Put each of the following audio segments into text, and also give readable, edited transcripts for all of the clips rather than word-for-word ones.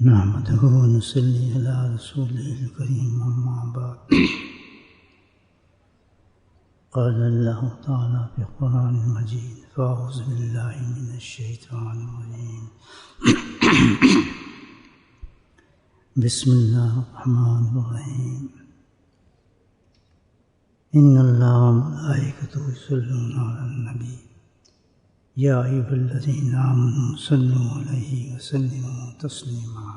نحمده ونصلي على رسوله الكريم أما بعد قال الله تعالى في القرآن المجيد فأعوذ بالله من الشيطان الرجيم بسم الله الرحمن الرحيم إن الله وملائكته يصلون على النبي يا أيها الذين آمنوا صلوا عليه وسلموا تسليما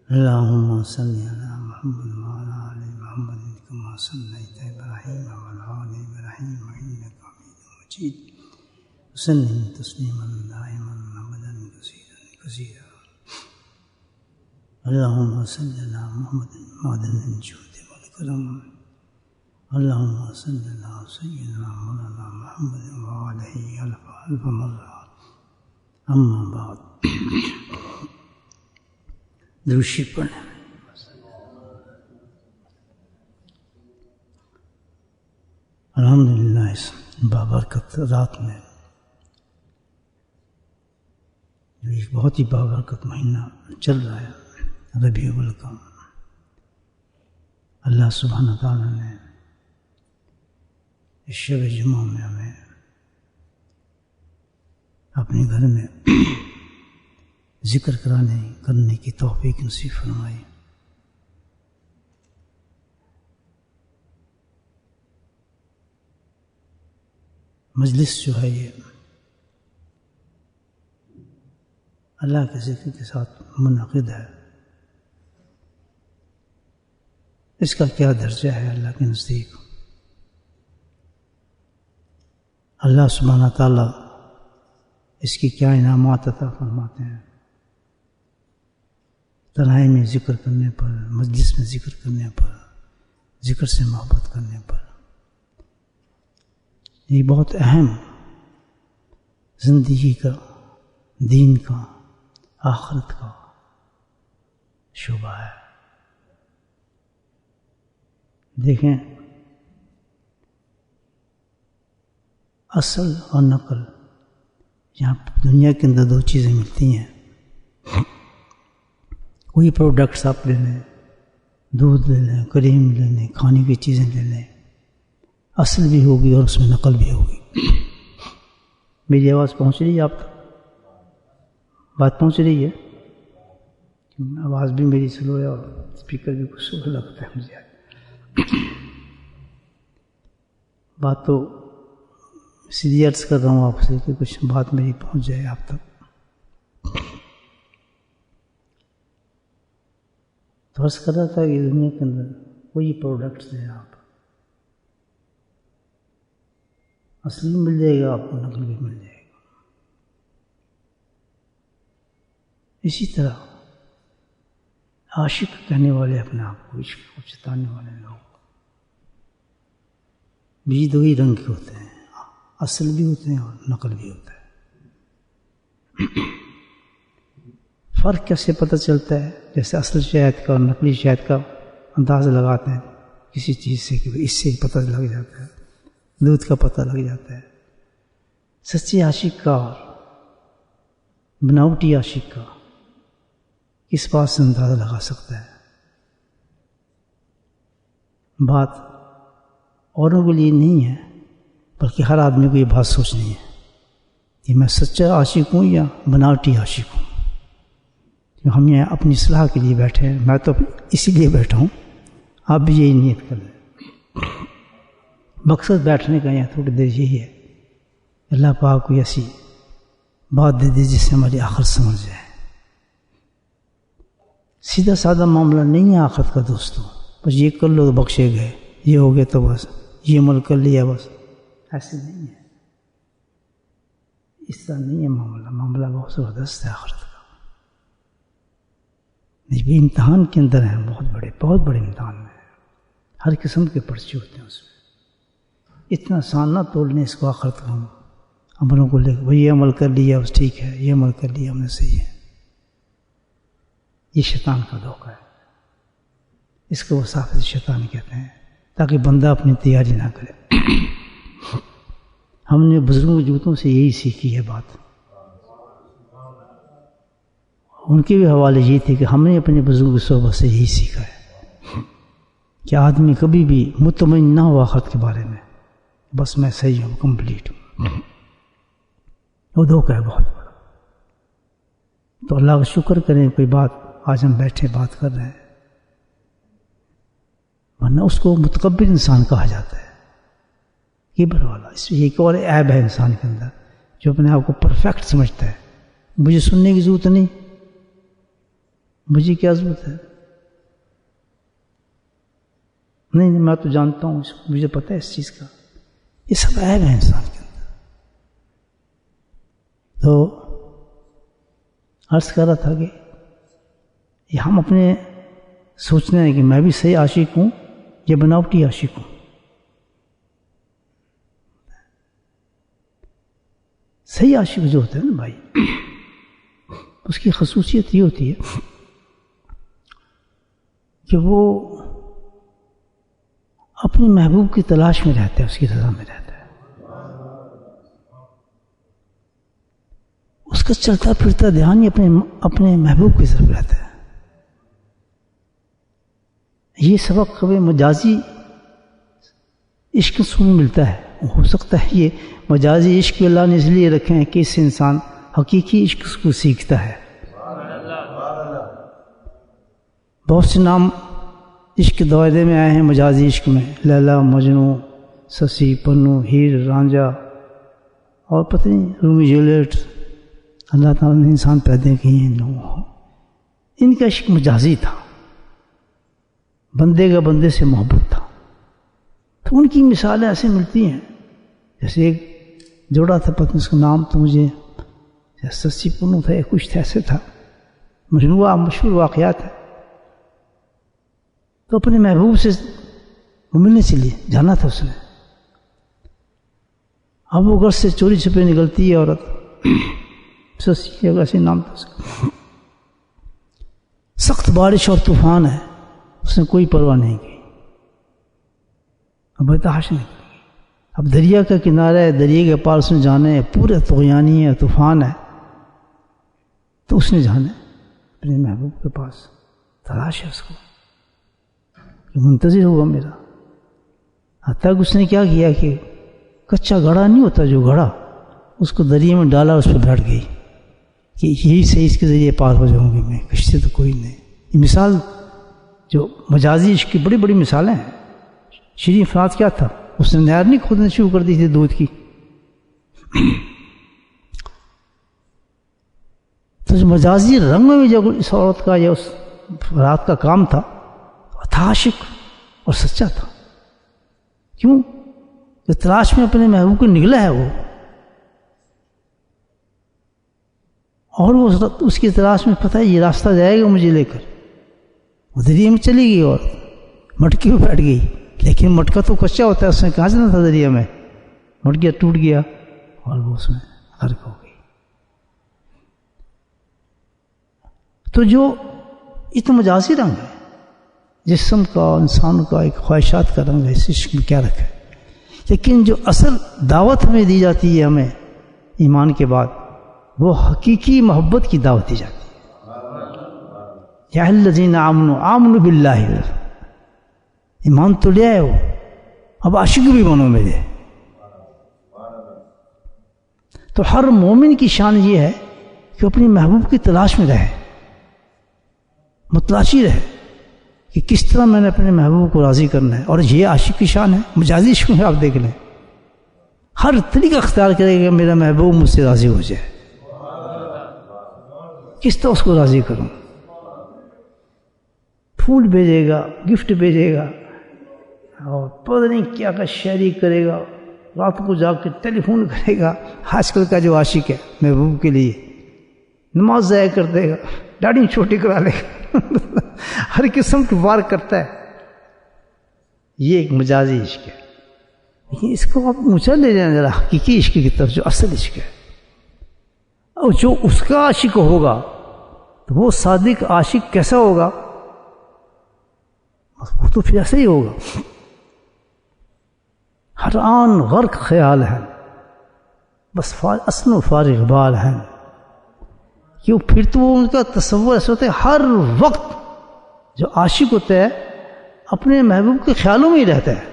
اللهم صل على محمد وعلى آل محمد كما صليت إبراهيم وعلى آل إبراهيم إنك حميد مجيد وسلم تسليما دائما أبدا كثيرا اللهم صل على محمد معدن الجود والكرم اللهم صل على سيدنا مولانا محمد وآله ألف مرة أما بعد درود پڑھیں. الحمدللہ اس بابرکت رات میں جو ایک بہت ہی بابرکت مہینہ چل رہا ہے ربیع الاول کا، اللہ سبحانہ تعالیٰ نے اس شب جمعہ میں ہمیں اپنے گھر میں ذکر کرنے کی توفیق نصیب فرمائی. مجلس جو ہے یہ اللہ کے ذکر کے ساتھ منعقد ہے. اس کا کیا درجہ ہے اللہ کے نزدیک؟ اللہ سبحانہ تعالیٰ اس کی کیا انعامات عطا فرماتے ہیں؟ تنہائی میں ذکر کرنے پر، مجلس میں ذکر کرنے پر، ذکر سے محبت کرنے پر، یہ بہت اہم زندگی کا، دین کا، آخرت کا شعبہ ہے. دیکھیں، اصل اور نقل، یہاں دنیا کے اندر دو چیزیں ملتی ہیں. کوئی پروڈکٹس آپ لے لیں، دودھ لے لیں، کریم لے لیں، کھانے کی چیزیں لے لیں، اصل بھی ہوگی اور اس میں نقل بھی ہوگی. میری آواز پہنچ رہی ہے آپ تک؟ بات پہنچ رہی ہے؟ آواز بھی میری سلو ہے اور اسپیکر بھی کچھ سلو لگتا ہے مجھے. بات تو سیدھی عرض کر رہا ہوں آپ سے کہ کچھ بات میری پہنچ جائے آپ تک. تو عرض کر رہا تھا کہ دنیا کے اندر کوئی پروڈکٹس ہیں، آپ اصلی مل جائے گا، آپ کو نقل بھی مل جائے گا. اسی طرح عاشق کہنے والے اپنے آپ کو، عشق کو جتانے والے لوگ بھی دو ہی رنگ کے ہوتے ہیں، اصل بھی ہوتے ہیں اور نقل بھی ہوتا ہے. فرق کیسے پتہ چلتا ہے؟ جیسے اصل شہد کا اور نقلی شہد کا اندازہ لگاتے ہیں کسی چیز سے کہ اس سے پتہ لگ جاتا ہے، دودھ کا پتہ لگ جاتا ہے. سچے عاشق کا اور بناوٹی عاشق کا کس بات سے اندازہ لگا سکتا ہے؟ بات اوروں کے لیے نہیں ہے، بلکہ ہر آدمی کو یہ بات سوچنی ہے کہ میں سچا عاشق ہوں یا بناوٹی عاشق ہوں. ہم یہاں اپنی اصلاح کے لیے بیٹھے ہیں، میں تو اسی لیے بیٹھا ہوں، آپ بھی یہی نیت کر لیں. مقصد بیٹھنے کا یہاں تھوڑی دیر یہی ہے، اللہ پاک کو ایسی بات دے دی جس سے ہماری آخرت سمجھ جائے. سیدھا سادہ معاملہ نہیں ہے آخرت کا دوستوں، بس یہ کر لو تو بخشے گئے، یہ ہو گئے تو بس یہ عمل کر لیا بس، ایسے نہیں ہے. اس طرح نہیں ہے معاملہ بہت زبردست ہے آخرت کا. یہ بھی امتحان کے اندر ہیں، بہت بڑے امتحان ہیں، ہر قسم کے پرچے ہوتے ہیں اس میں. اتنا آسان نہ توڑ لیں اس کو آخرت کا، ہم عملوں کو لے کے یہ عمل کر لیا بس ٹھیک ہے، یہ عمل کر لیا ہم نے صحیح ہے. یہ شیطان کا دھوکہ ہے، اس کو وساوس شیطان کہتے ہیں، تاکہ بندہ اپنی تیاری نہ کرے. ہم نے بزرگوں کے جوتوں سے یہی سیکھی ہے بات. ان کے بھی حوالے یہ تھے کہ ہم نے اپنے بزرگ کی صحبت سے یہی سیکھا ہے کہ آدمی کبھی بھی مطمئن نہ ہو آخرت کے بارے میں، بس میں صحیح ہوں، کمپلیٹ ہوں، وہ دھوکہ ہے بہت بڑا۔ تو اللہ کا شکر کریں کوئی بات آج ہم بیٹھے بات کر رہے ہیں، ورنہ اس کو متکبر انسان کہا جاتا ہے، کبر والا۔ اس میں ایک اور عیب ہے انسان کے اندر، جو اپنے آپ کو پرفیکٹ سمجھتا ہے، مجھے سننے کی ضرورت نہیں، مجھے کیا ضرورت ہے، نہیں میں تو جانتا ہوں، مجھے پتہ ہے اس چیز کا۔ یہ سب عیب ہے انسان کے اندر۔ تو عرض کر رہا تھا کہ یہ ہم اپنے سوچنا ہے کہ میں بھی صحیح عاشق ہوں یا بناوٹی عاشق ہوں۔ صحیح عاشق جو ہوتا ہے نا بھائی، اس کی خصوصیت یہ ہوتی ہے کہ وہ اپنے محبوب کی تلاش میں رہتا ہے، اس کی رضا میں رہتا ہے، اس کا چلتا پھرتا دھیان ہی اپنے محبوب کی طرف رہتا ہے۔ یہ سبق کبھی مجازی عشق سے ملتا ہے، ہو سکتا ہے یہ مجازی عشق اللہ نے اس لیے رکھے ہیں کہ اس سے انسان حقیقی عشق کو سیکھتا ہے۔ بہت سے نام عشق کے دائرے میں آئے ہیں مجازی عشق میں، لیلا، مجنو، سسی، پنو، ہیر، رانجھا، اور پتہ نہیں رومی جولیٹ، اللہ تعالیٰ نے انسان پیدا کیے ہیں لوگوں، ان کا عشق مجازی تھا، بندے کا بندے سے محبت تھا۔ تو ان کی مثالیں ایسے ملتی ہیں، جیسے ایک جوڑا تھا، پتہ اس کا نام تو مجھے سسی پنو تھا یا کچھ تھا، ایسے تھا، مجموعہ مشہور واقعات ہے۔ تو اپنے محبوب سے ملنے کے لیے جانا تھا اس نے۔ اب وہ گھر سے چوری چھپے نکلتی ہے عورت، سسی ایسے نام تھا اس کا۔ سخت بارش اور طوفان ہے، اس نے کوئی پرواہ نہیں کی، اب برداشت نہیں کی۔ اب دریا کا کنارہ ہے، دریا کے پار اس نے جانا ہے، پورے طغیانی ہے، طوفان ہے، تو اس نے جانا ہے اپنے محبوب کے پاس، تلاش ہے اس کو، منتظر ہوا میرا۔ حتیٰ کہ اس نے کیا کیا کہ کچا گھڑا نہیں ہوتا جو گھڑا، اس کو دریا میں ڈالا، اس پہ بیٹھ گئی کہ یہی سے اس کے ذریعے پار ہو جاؤں گی میں، کشتی تو کوئی نہیں۔ یہ مثال جو مجازی عشق کی بڑی بڑی مثالیں ہیں۔ شیریں فرات کیا تھا، اس نے نہر نہیں کھودنا شروع کر دی تھی دودھ کی، تو جو مجازی رنگ میں جو اس عورت کا یا اس رات کا کام تھا عاشق اور سچا تھا۔ کیوں کہ تلاش میں اپنے محبوب کو نکلا ہے وہ، اور وہ اس کی تلاش میں پتہ ہے یہ راستہ جائے گا مجھے لے کر، وہ دریا میں چلی گئی اور مٹکی میں بیٹھ گئی، لیکن مٹکا تو کچا ہوتا ہے، اس نے کہاں جانا تھا دریا میں، مٹکیا ٹوٹ گیا اور وہ اس میں غرق ہو گئی۔ تو جو اتنا مجازی رنگ ہے جسم کا، انسان کا، ایک خواہشات کا رنگ ہے، اس عشق میں کیا رکھا ہے، لیکن جو اصل دعوت ہمیں دی جاتی ہے ہمیں ایمان کے بعد، وہ حقیقی محبت کی دعوت دی جاتی ہے۔ یا الذین آمنوا باللہ، ایمان تو لے آئے ہو، اب عاشق بھی بنو میرے۔ تو ہر مومن کی شان یہ ہے کہ اپنی محبوب کی تلاش میں رہے، متلاشی رہے کہ کس طرح میں نے اپنے محبوب کو راضی کرنا ہے، اور یہ عاشق کی شان ہے۔ مجازی عشق میں آپ دیکھ لیں، ہر طریقہ اختیار کرے گا میرا محبوب مجھ سے راضی ہو جائے، کس طرح اس کو راضی کروں، پھول بھیجے گا، گفٹ بھیجے گا، اور پتہ نہیں کیا کا شاعری کرے گا، رات کو جا کے ٹیلی فون کرے گا۔ آج کل کا جو عاشق ہے محبوب کے لیے نماز ضائع کر دے گا، داڑھی چھوٹی کرا لے گا، ہر قسم کی وار کرتا ہے۔ یہ ایک مجازی عشق ہے، لیکن اس کو آپ اونچا لے جائیں ذرا حقیقی عشق کی طرف، جو اصل عشق ہے، اور جو اس کا عاشق ہوگا تو وہ صادق عاشق کیسا ہوگا، وہ تو پھر ایسا ہی ہوگا، ہر آن غرق خیال ہے، بس اصل و فارغ بال ہے، کہ وہ پھر تو ان کا تصور ایسا ہوتا ہے ہر وقت جو عاشق ہوتا ہے اپنے محبوب کے خیالوں میں ہی رہتا ہے.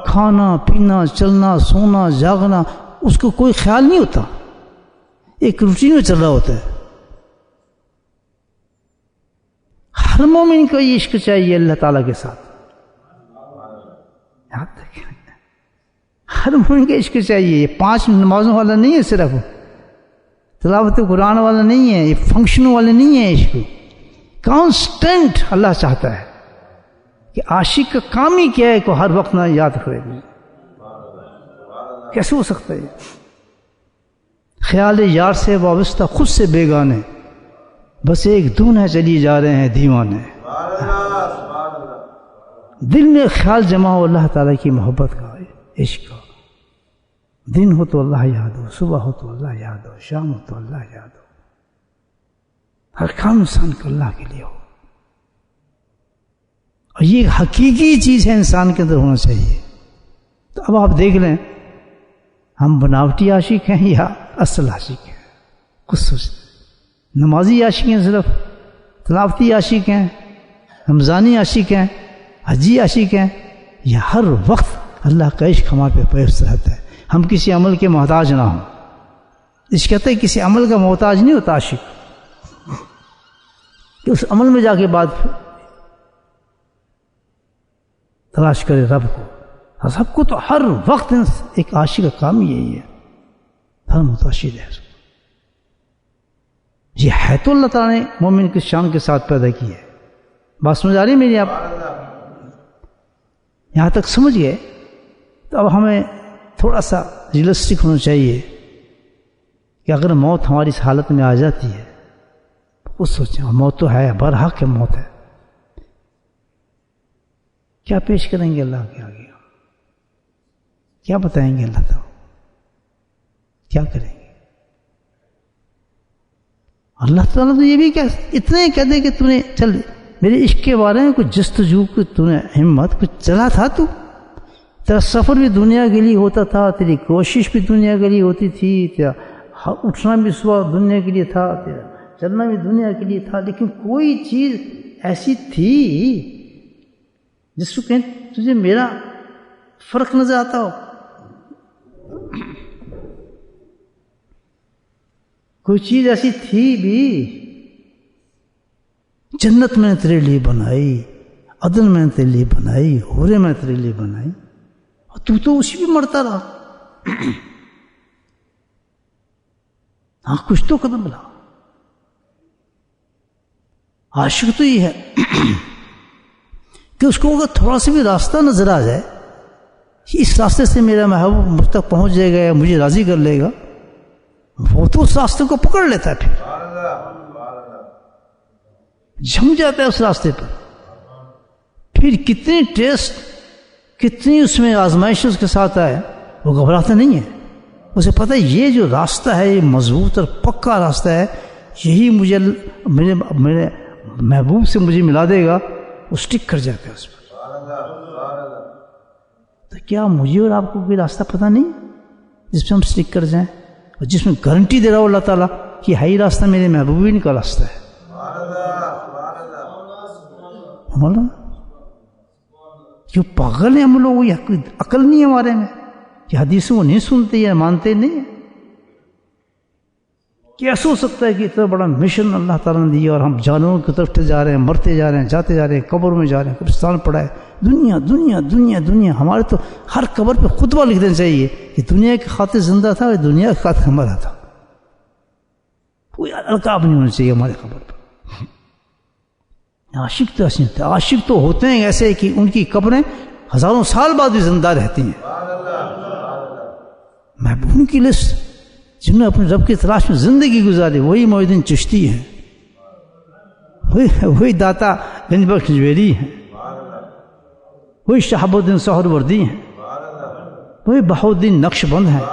کھانا پینا چلنا سونا جاگنا اس کو کوئی خیال نہیں ہوتا, ایک روٹین میں چل رہا ہوتا ہے. ہر مومن کو یہ عشق چاہیے اللہ تعالیٰ کے ساتھ. یاد رکھیں, ہر مومن کا عشق چاہیے. یہ 5 نمازوں والا نہیں ہے, صرف تلاوت قرآن والا نہیں ہے, یہ فنکشنوں والے نہیں ہیں. عشق کانسٹنٹ اللہ چاہتا ہے کہ عاشق کا کام ہی کیا ہے کہ ہر وقت نہ یاد کرے. کیسے ہو سکتا ہے یہ؟ خیال یار سے وابستہ خود سے بیگانے, بس ایک دھن ہے چلی جا رہے ہیں دیوانے. دل میں خیال جمع ہو اللہ تعالیٰ کی محبت کا, عشق کا. دن ہو تو اللہ یاد ہو, صبح ہو تو اللہ یاد ہو, شام ہو تو اللہ یاد ہو. ہر کام انسان کو اللہ کے لیے ہو. اور یہ حقیقی چیز ہے انسان کے اندر ہونا چاہیے. تو اب آپ دیکھ لیں ہم بناوٹی عاشق ہیں یا اصل عاشق ہیں؟ کچھ سوچیں. نمازی عاشق ہیں, صرف تلاوتی عاشق ہیں, رمضانی عاشق ہیں, حجی عاشق ہیں, یا ہر وقت اللہ کا عشق ہمارے پہ پیوست رہتا ہے, ہم کسی عمل کے محتاج نہ ہوں. عشق کہتے ہیں کسی عمل کا محتاج نہیں ہوتا عاشق, کہ اس عمل میں جا کے بعد تلاش کرے رب کو. سب کو تو ہر وقت ایک عاشق کا کام یہی ہے, ہر متعشد ہے. یہ ہے تو اللہ تعالیٰ نے مومن کی شان کے ساتھ پیدا کی ہے. بات سمجھ آ رہی میری آپ؟ یہاں تک سمجھ گئے تو اب ہمیں تھوڑا سا ریئلسٹک ہونا چاہیے کہ اگر موت ہماری اس حالت میں آ جاتی ہے تو سوچیں, موت تو ہے, برحق ہے موت ہے, کیا پیش کریں گے اللہ کے آگے؟ کیا بتائیں گے اللہ تعالیٰ؟ کیا کریں گے؟ اللہ تعالیٰ تو یہ بھی اتنے کہہ دے کہ تو نے چل میرے عشق کے بارے میں کچھ جستجو کو تو نے ہمت کچھ چلا تھا, تو تیرا سفر بھی دنیا کے لیے ہوتا تھا, تیری کوشش بھی دنیا کے لیے ہوتی تھی, تیرا اٹھنا بھی صبح دنیا کے لیے تھا, تیرا چلنا بھی دنیا کے لیے تھا, لیکن کوئی چیز ایسی تھی جس کو کہیں تجھے میرا فرق نظر آتا ہو؟ کوئی چیز ایسی تھی بھی؟ جنت میں نے تیرے لیے بنائی, عدن میں نے تیرے لیے بنائی, حورے میں تیرے لیے بنائی, اور تو اسی بھی مرتا رہا. ہاں کچھ تو قدم بلا. عاشق تو یہ ہے کہ اس کو اگر تھوڑا سا بھی راستہ نظر آ جائے, اس راستے سے میرا محبوب مجھ تک پہنچ جائے گا یا مجھے راضی کر لے گا, وہ تو اس راستے کو پکڑ لیتا ہے, پھر جم جاتا ہے اس راستے پر. پھر کتنی ٹیسٹ, کتنی اس میں آزمائش اس کے ساتھ آئے, وہ گھبراتا نہیں ہے. اسے پتہ ہے یہ جو راستہ ہے یہ مضبوط اور پکا راستہ ہے, یہی مجھے میرے محبوب سے مجھے ملا دے گا. وہ اسٹک کر جاتا ہے اس پر. تو کیا مجھے اور آپ کو کوئی راستہ پتہ نہیں جس پہ ہم اسٹک کر جائیں, اور جس میں گارنٹی دے رہا ہو اللہ تعالیٰ کہ ہے ہی راستہ میرے محبوبین کا راستہ ہے؟ کیوں پاگل ہیں ہم لوگ, یا کوئی عقل نہیں ہے ہمارے میں کہ حدیثوں کو نہیں سنتے یا مانتے نہیں ہیں؟ کیسے ہو سکتا ہے کہ اتنا بڑا مشن اللہ تعالیٰ نے دیا اور ہم جانوروں کی طرف جا رہے ہیں, مرتے جا رہے ہیں, جاتے جا رہے ہیں, قبر میں جا رہے ہیں, قبرستان پڑا ہے, دنیا دنیا دنیا دنیا. ہمارے تو ہر قبر پہ خطبہ لکھ دینا چاہیے کہ دنیا کی خاطر زندہ تھا اور دنیا کی خاطر ہمارا تھا. کوئی القاب نہیں ہونا چاہیے ہمارے قبر پر. عاشق تو ایسے ہوتے ہیں, عاشق تو ہوتے ہیں ایسے کہ ان کی قبریں ہزاروں سال بعد بھی زندہ رہتی ہیں. محبوب کی لسٹ جنہوں نے اپنے رب کی تلاش میں زندگی گزاری, وہی محی الدین چشتی ہیں, وہی داتا گنج بخش جویری ہیں, وہی شہاب الدین سہروردی ہیں, وہی بہاؤالدین نقش بند ہیں,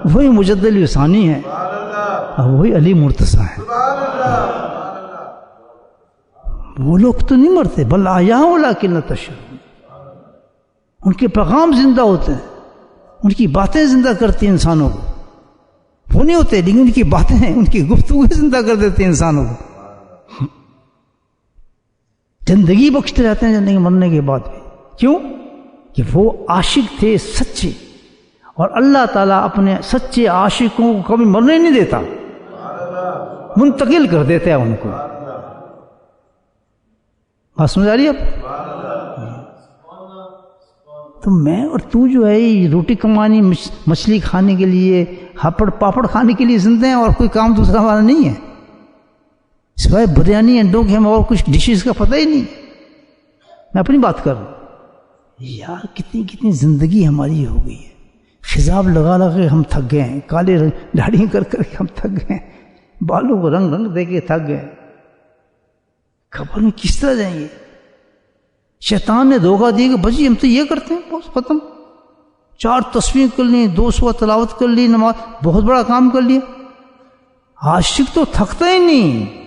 وہی مجدد ثانی ہیں, اور وہی علی مرتضیٰ ہیں. وہ لوگ تو نہیں مرتے, بل احیاء ولکن لا تشعرون. ان کے پیغام زندہ ہوتے ہیں, ان کی باتیں زندہ کرتی ہیں انسانوں کو. وہ نہیں ہوتے، لیکن ان کی باتیں ہیں، ان کی گفتگو زندہ کر دیتے ہیں انسانوں کو، زندگی بخشتے رہتے ہیں زندگی مرنے کے بعد بھی۔ کیوں؟ کہ وہ عاشق تھے سچے، اور اللہ تعالیٰ اپنے سچے عاشقوں کو کبھی مرنے نہیں دیتا، منتقل کر دیتا ہے ان کو۔ بات سمجھ آ رہی ہے آپ؟ تو میں اور تو جو ہے روٹی کمانی، مچھلی کھانے کے لیے، ہاپڑ پاپڑ کھانے کے لیے زندہ ہیں، اور کوئی کام دوسرا ہمارا نہیں ہے سوائے بریانی انڈوں کے، ہمیں اور کچھ ڈشز کا پتہ ہی نہیں۔ میں اپنی بات کر رہا ہوں یار، کتنی زندگی ہماری ہو گئی ہے، خضاب لگا کے ہم تھک گئے ہیں، کالے داڑھی کر کے ہم تھک گئے ہیں، بالوں کو رنگ دے کے تھک گئے، خبر میں کس طرح جائیں گے؟ شیطان نے دھوکہ دیا کہ بجی ہم تو یہ کرتے ہیں، بس ختم، 4 تسبیح کر لی، 200 تلاوت کر لی، نماز، بہت بڑا کام کر لیا۔ عاشق تو تھکتا ہی نہیں،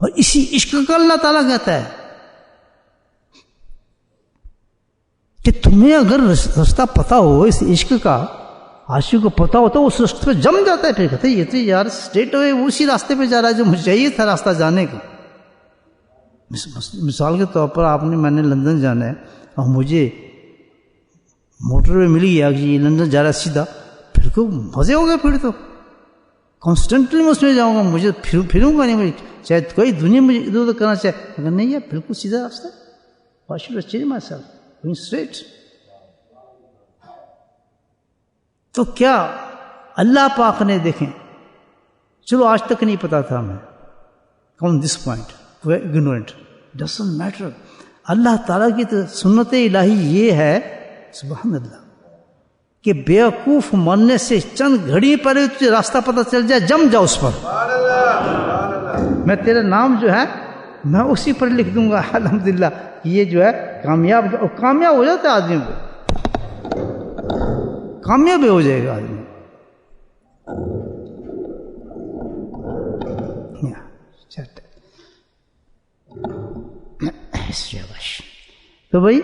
اور اسی عشق کا اللہ تعالیٰ کہتا ہے کہ تمہیں اگر رستہ پتہ ہو اس عشق کا، عاشق کو پتہ ہوتا ہے، اس راستے پہ جم جاتا ہے، پھر کہتے ہیں یہ تو یار اسٹریٹ اوے اسی راستے پہ جا رہا ہے جو مجھے چاہیے تھا راستہ جانے کا۔ مثال کے طور پر میں نے لندن جانا ہے اور مجھے موٹر وے مل گیا کہ یہ لندن جا رہا ہے سیدھا، پھر کو مزے ہو گئے، پھر تو کانسٹنٹلی میں اس میں جاؤں گا، مجھے پھروں گا نہیں، مجھے چاہے کوئی دنیا مجھے ادھر ادھر کرنا چاہے، اگر نہیں ہے بالکل سیدھا راستہ ہے۔ Why should I change myself? Going straight. تو کیا اللہ پاک نے، دیکھیں چلو آج تک نہیں پتا تھا ہمیں، on this point we are ignorant, doesn't matter۔ اللہ تعالیٰ کی تو سنت الہی یہ ہے، سبحان اللہ، کہ بیوقوف مرنے سے چند گھڑی پر تجھے راستہ پتہ چل جائے، جم جاؤ اس پر۔ میں تیرا نام جو ہے میں اسی پر لکھ دوں گا، الحمدللہ، یہ جو ہے کامیاب ہو جاتا ہے آدمی کو، کامیاب ہو جائے گا آدمی۔ تو بھائی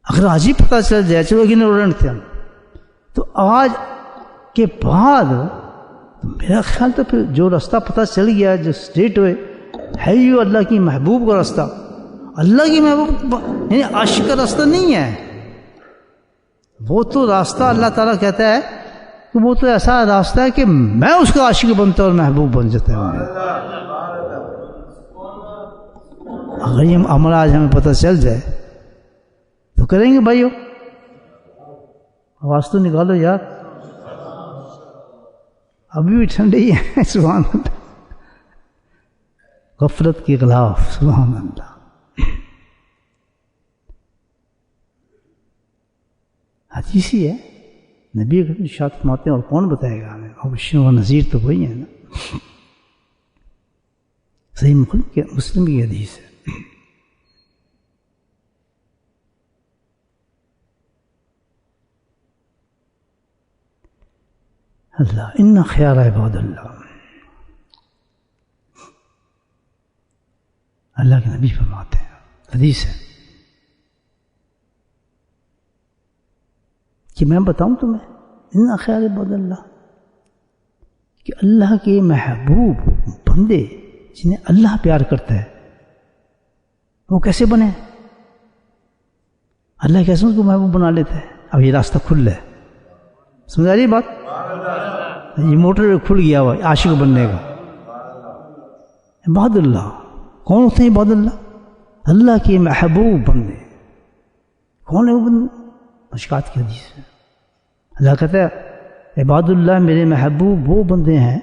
اگر آج ہی پتہ چل جائے، چلو اگنورنٹ تھے ہم، تو آج کے بعد میرا خیال تو پھر جو راستہ پتہ چل گیا، جو اسٹریٹ ہوئے ہے، یہ اللہ کی محبوب کا راستہ، اللہ کی محبوب یعنی عاشق کا راستہ نہیں ہے، وہ تو راستہ اللہ تعالیٰ کہتا ہے کہ وہ تو ایسا راستہ ہے کہ میں اس کا عاشق بنتا اور محبوب بن جاتا ہے۔ اگر یہ عمل آج ہمیں پتہ چل جائے تو کریں گے بھائیو، آواز تو نکالو یار، ابھی بھی ٹھنڈی ہے، سبحان اللہ، غفلت کے خلاف، سبحان اللہ۔ حدیث ہی ہے، نبی اکرم ارشاد فرماتے ہیں، اور کون بتائے گا ہمیں، مبشر و نذیر تو وہی ہے نا، صحیح مسلم کی حدیث ہے۔ اللہ ان خیار عباد اللہ، اللہ کے نبی فرماتے ہیں، حدیث ہے کہ میں بتاؤں تمہیں، ان خیار عباد اللہ، کہ اللہ کے محبوب بندے جنہیں اللہ پیار کرتا ہے وہ کیسے بنے؟ اللہ کیسے اس کو محبوب بنا لیتا ہے؟ اب یہ راستہ کھل ہے، سمجھ آ رہی ہے بات؟ یہ موٹر کھل گیا ہوا عاشق بننے کا۔ عباد اللہ کون ہوتے ہیں؟ عباد اللہ اللہ کے محبوب بندے، کون ہے وہ بندے؟ مشکات کی حدیث ہے، اللہ کہتا ہے عباد اللہ میرے محبوب وہ بندے ہیں،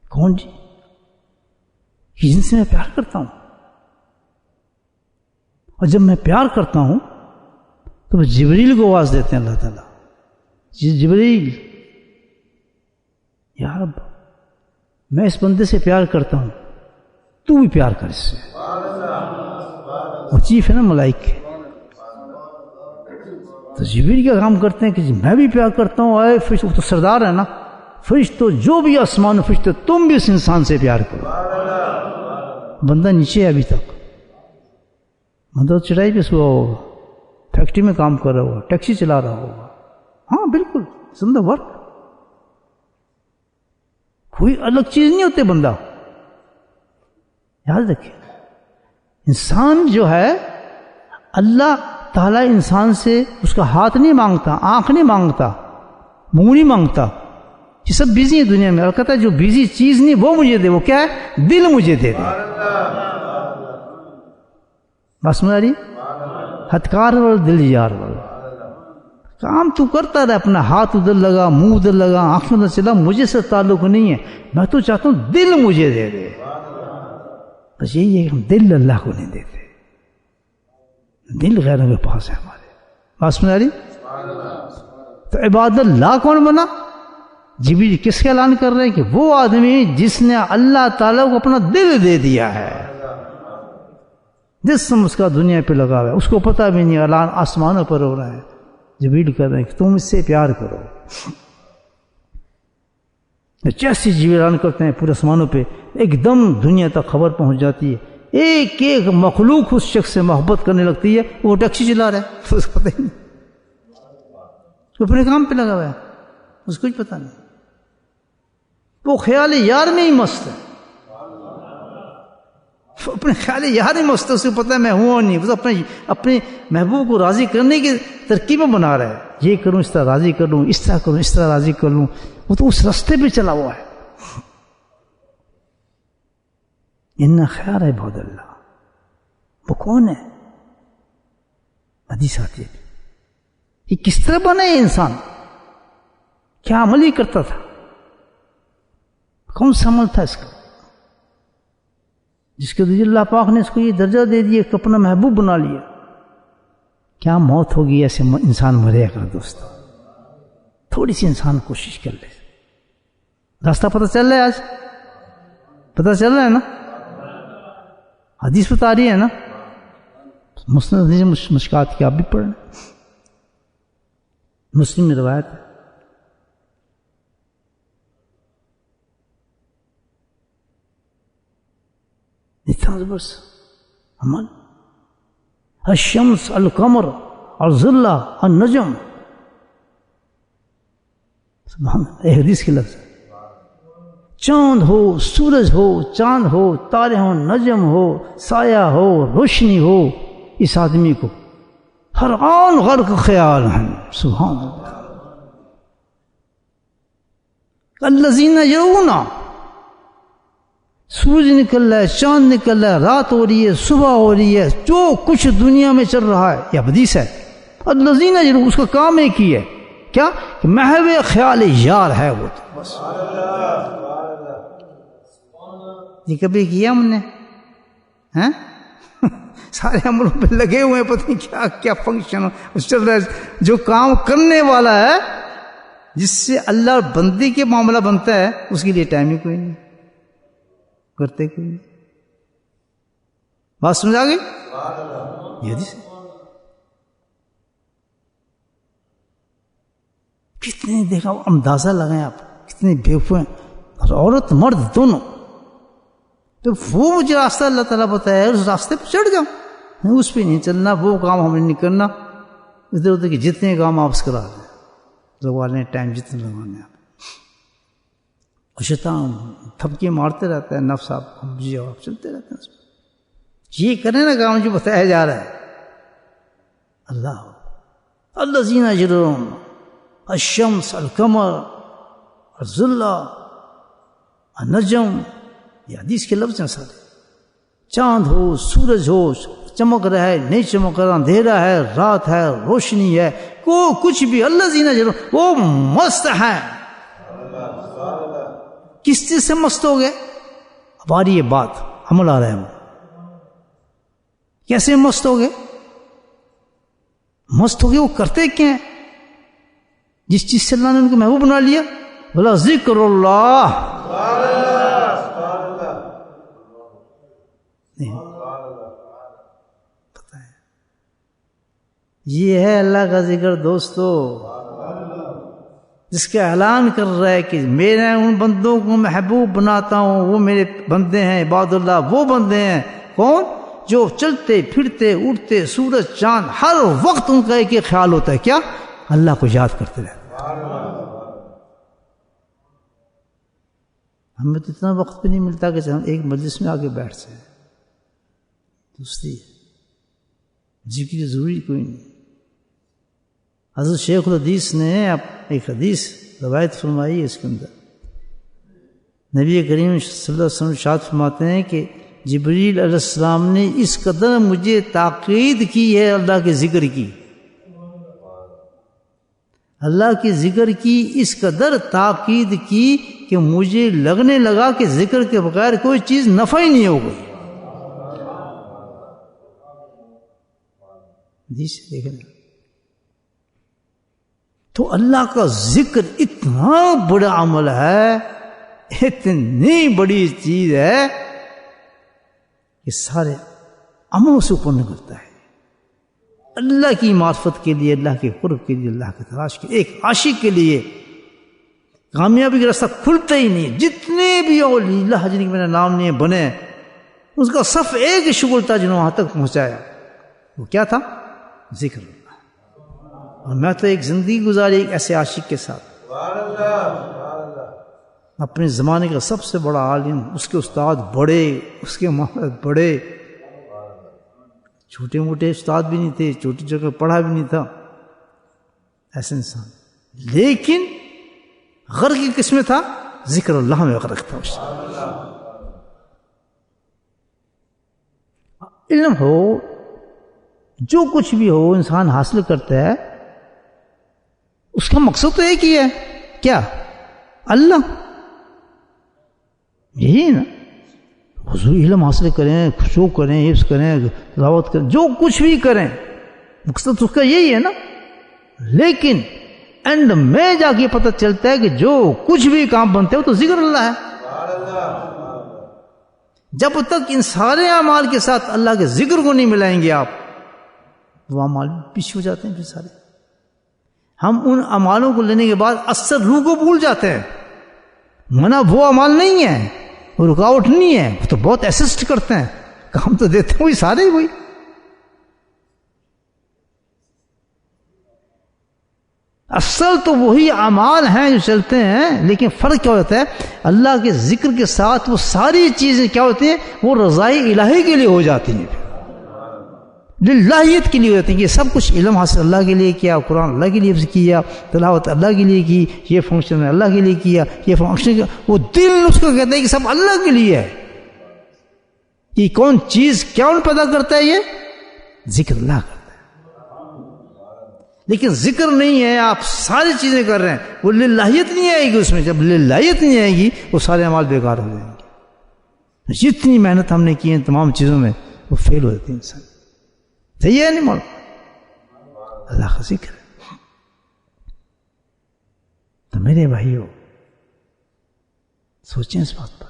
کون جی؟ جن سے میں پیار کرتا ہوں، اور جب میں پیار کرتا ہوں تو وہ جبریل کو آواز دیتے ہیں اللہ تعالیٰ، جبریل یا رب میں اس بندے سے پیار کرتا ہوں، تو بھی پیار کر اس سے۔ وہ چیف ہے نا ملائکہ، تو جبریل کیا کام کرتے ہیں کہ میں بھی پیار کرتا ہوں، اے فرشتوں، وہ تو سردار ہے نا، فرشتوں جو بھی آسمان فرشتوں، تم بھی اس انسان سے پیار کرو۔ بندہ نیچے ہے ابھی تک، بندہ چڑھائی پہ سوا ہوگا، فیکٹری میں کام کر رہا ہوگا, ٹیکسی چلا رہا ہوگا, ہاں بالکل زندہ ورک, کوئی الگ چیز نہیں ہوتے بندہ. یاد رکھیں انسان جو ہے اللہ تعالیٰ انسان سے اس کا ہاتھ نہیں مانگتا, آنکھ نہیں مانگتا, منہ نہیں مانگتا, یہ سب بیزی ہے دنیا میں. اور کہتا ہے جو بیزی چیز نہیں وہ مجھے دے, وہ کیا ہے؟ دل مجھے دے دے. بس مجھے ہتھکار وال دل یار وال, کام تو کرتا رہے, اپنا ہاتھ ادھر لگا, منہ ادھر لگا, آنکھوں ادھر چلا, مجھے سے تعلق نہیں ہے, میں تو چاہتا ہوں دل مجھے دے دے. بس یہی ہے کہ ہم دل اللہ کو نہیں دیتے, دل غیروں کے پاس ہے ہمارے. بات سمجھ آ رہی؟ تو عباد اللہ کون بنا؟ جبریل کس کا اعلان کر رہے ہیں کہ وہ آدمی جس نے اللہ تعالیٰ کو اپنا دل دے دیا ہے, جسم اس کا دنیا پہ لگا ہوا ہے, اس کو پتہ بھی نہیں اعلان آسمانوں پر ہو رہا ہے. جبریل کہہ رہے ہیں کہ تم اس سے پیار کرو. جیسے جبریل اعلان کرتے ہیں پورے آسمانوں پہ ایک دم دنیا تک خبر پہنچ جاتی ہے, ایک ایک مخلوق اس شخص سے محبت کرنے لگتی ہے. وہ ٹیکسی چلا رہا ہے تو اس کو پتہ ہی نہیں, وہ اپنے کام پہ لگا ہوا ہے, اس کو کچھ پتہ نہیں, وہ خیال یار میں ہی مست ہے, اپنے خیال یار ہی مست ہے, اس کو پتہ ہے میں ہوں اور نہیں, وہ اپنے محبوب کو راضی کرنے کی ترکیبیں بنا رہا ہے, یہ کروں اس طرح راضی کر لوں, اس طرح کروں اس طرح راضی کر لوں. وہ تو اس راستے پہ چلا ہوا ہے. ان خیال ہے عباد اللہ, وہ کون ہے؟ حدیث آتی ہے یہ کس طرح بنا ہے انسان, کیا عمل ہی کرتا تھا, کون سا عمل تھا اس کا جس کے ذریعے اللہ پاک نے اس کو یہ درجہ دے دیا کہ اپنا محبوب بنا لیا. کیا موت ہوگی ایسے انسان مرے گا دوستو, تھوڑی سی انسان کوشش کر لے. راستہ پتہ چل رہا ہے, آج پتہ چل رہا ہے نا, حدیث بتا رہی ہے نا, مسلم مشکات کی آپ بھی پڑھ رہے ہیں, مسلم میں روایت ہے. اتنا زبردست عمل, الشمس القمر الظلہ النجم, سبحان اللہ, ایک حدیث کے لفظ, چاند ہو, سورج ہو, چاند ہو, تارے ہو, نجم ہو, سایہ ہو, روشنی ہو, اس آدمی کو ہر آن غرق خیال ہیں. سبحان اللہ. الذین یرون, سورج نکل رہا ہے, چاند نکل رہا ہے, رات ہو رہی ہے, صبح ہو رہی ہے, جو کچھ دنیا میں چل رہا ہے, یہ حدیث ہے. الذین یرون, اس کا کام ایک ہی ہے, کیا کہ محو خیال یار ہے وہ تو بس. یہ کبھی کیا ہم نے, ہیں سارے عملوں پہ لگے ہوئے ہیں, پتہ نہیں کیا کیا فنکشن چل رہا ہے. جو کام کرنے والا ہے, جس سے اللہ اور بندی کے معاملہ بنتا ہے, اس کے لیے ٹائم ہی کوئی نہیں, کرتے کوئی نہیں. بات سمجھ آ گئی؟ یہ حدیث کتنے دیکھا, اندازہ لگائیں آپ کتنے بیوقوف ہیں, عورت مرد دونوں. تو وہ مجھے راستہ اللہ تعالیٰ بتایا, اس راستے پہ چڑھ جاؤں, اس پہ نہیں چلنا, وہ کام ہمیں نہیں کرنا. ادھر ادھر کے جتنے کام واپس کرا دیں, لگوا لیں ٹائم جتنے لگوانے آپ. شیطان تھپکے مارتے رہتا ہے, نفس آپ جی آپ چلتے رہتے ہیں اس میں. یہ کریں نا کام جو بتایا جا رہا ہے. اللہ الذین یرون الشمس القمر الظلہ النجم, یہ حدیث کے لفظ ہیں سارے. چاند ہو, سورج ہو, چمک رہا ہے, نہیں چمک رہا, اندھیرا ہے, رات ہے, روشنی ہے, کو کچھ بھی, الذین یرون, وہ مست ہیں. کس چیز سے مست ہو گئے؟ اب آ رہی ہے بات, عمل آ رہا ہے. کیسے مست ہو گئے؟ مست ہو گئے وہ کرتے کیا ہیں؟ جس چیز سے اللہ نے ان کو محبوب بنا لیا, بولا ذکر اللہ. پتہ ہے یہ ہے اللہ کا ذکر دوستو, جس کا اعلان کر رہا ہے کہ میں ان بندوں کو محبوب بناتا ہوں, وہ میرے بندے ہیں عباد اللہ. وہ بندے ہیں کون؟ جو چلتے پھرتے اٹھتے سورج چاند ہر وقت ان کا ایک ہی خیال ہوتا ہے، کیا؟ اللہ کو یاد کرتے رہتے۔ ہمیں تو اتنا وقت بھی نہیں ملتا کہ ہم ایک مجلس میں آگے بیٹھ جائیں، دوسری ذکر ضروری کوئی نہیں۔ حضرت شیخ الحدیث نے ایک حدیث روایت فرمائی ہے، اس کے اندر نبی کریم صلی اللہ علیہ وسلم ارشاد فرماتے ہیں کہ جبریل علیہ السلام نے اس قدر مجھے تاکید کی ہے اللہ کے ذکر کی، اللہ کے ذکر کی اس قدر تاکید کی کہ مجھے لگنے لگا کہ ذکر کے بغیر کوئی چیز نفع ہی نہیں ہو گئی۔ دیکھیں تو اللہ کا ذکر اتنا بڑا عمل ہے، اتنی بڑی چیز ہے کہ سارے عملوں سے اوپر نکلتا ہے۔ اللہ کی معرفت کے لیے، اللہ کے قرب کے لیے، اللہ کی تلاش کے، ایک عاشق کے لیے کامیابی کا راستہ کھلتا ہی نہیں۔ جتنے بھی اولیاء جن کے میرا نام نہیں بنے، اس کا صرف ایک شغل تھا جنہوں وہاں تک پہنچایا، وہ کیا تھا؟ ذکر اللہ۔ اور میں تو ایک زندگی گزاری ایک ایسے عاشق کے ساتھ، اپنے زمانے کا سب سے بڑا عالم، اس کے استاد بڑے، اس کے ماہر بڑے، چھوٹے موٹے استاد بھی نہیں تھے، چھوٹی جگہ پڑھا بھی نہیں تھا، ایسے انسان، لیکن غرق کی قسم تھا، ذکر اللہ میں غرق تھا۔ علم ہو، جو کچھ بھی ہو انسان حاصل کرتا ہے، اس کا مقصد تو ایک ہی ہے، کیا؟ اللہ۔ یہی نا، حضور علم حاصل کریں، خشوع کریں، حفظ کریں، تلاوت کریں، جو کچھ بھی کریں، مقصد اس کا یہی ہے نا۔ لیکن اینڈ میں جا کے پتہ چلتا ہے کہ جو کچھ بھی کام بنتے ہو تو ذکر اللہ ہے۔ جب تک ان سارے اعمال کے ساتھ اللہ کے ذکر کو نہیں ملائیں گے آپ، وہ اعمال پیچھے ہو جاتے ہیں۔ پھر سارے ہم ان اعمالوں کو لینے کے بعد اثر روح کو بھول جاتے ہیں، منع وہ اعمال نہیں ہے، وہ رکاوٹ نہیں ہے، وہ تو بہت اسسٹ کرتے ہیں، کام تو دیتے ہیں وہی، سارے وہی۔ اصل تو وہی اعمال ہیں جو چلتے ہیں، لیکن فرق کیا ہوتا ہے؟ اللہ کے ذکر کے ساتھ وہ ساری چیزیں کیا ہوتی ہیں؟ وہ رضائے الہی کے لیے ہو جاتی ہیں، للہیت کے لیے ہو جاتی ہیں۔ یہ سب کچھ علم حاصل اللہ کے لیے کیا، قرآن اللہ کے لیے کیا، تلاوت اللہ کے لیے کی، یہ فنکشن میں اللہ کے لیے کیا، یہ فنکشن وہ دل اس کو کہتے ہیں کہ سب اللہ کے لیے ہے۔ یہ کون چیز کیا پیدا کرتا ہے؟ یہ ذکر اللہ کرتا ہے۔ لیکن ذکر نہیں ہے، آپ ساری چیزیں کر رہے ہیں، وہ للہیت نہیں آئے گی اس میں۔ جب للہیت نہیں آئے گی وہ سارے اعمال بیکار ہو جائیں گے۔ جتنی محنت ہم نے کی ہے تمام چیزوں میں، وہ فیل ہو جاتی ہے انسان۔ صحیح ہے نہیں؟ اللہ کا ذکر ہے۔ تو میرے بھائیو سوچیں اس بات پر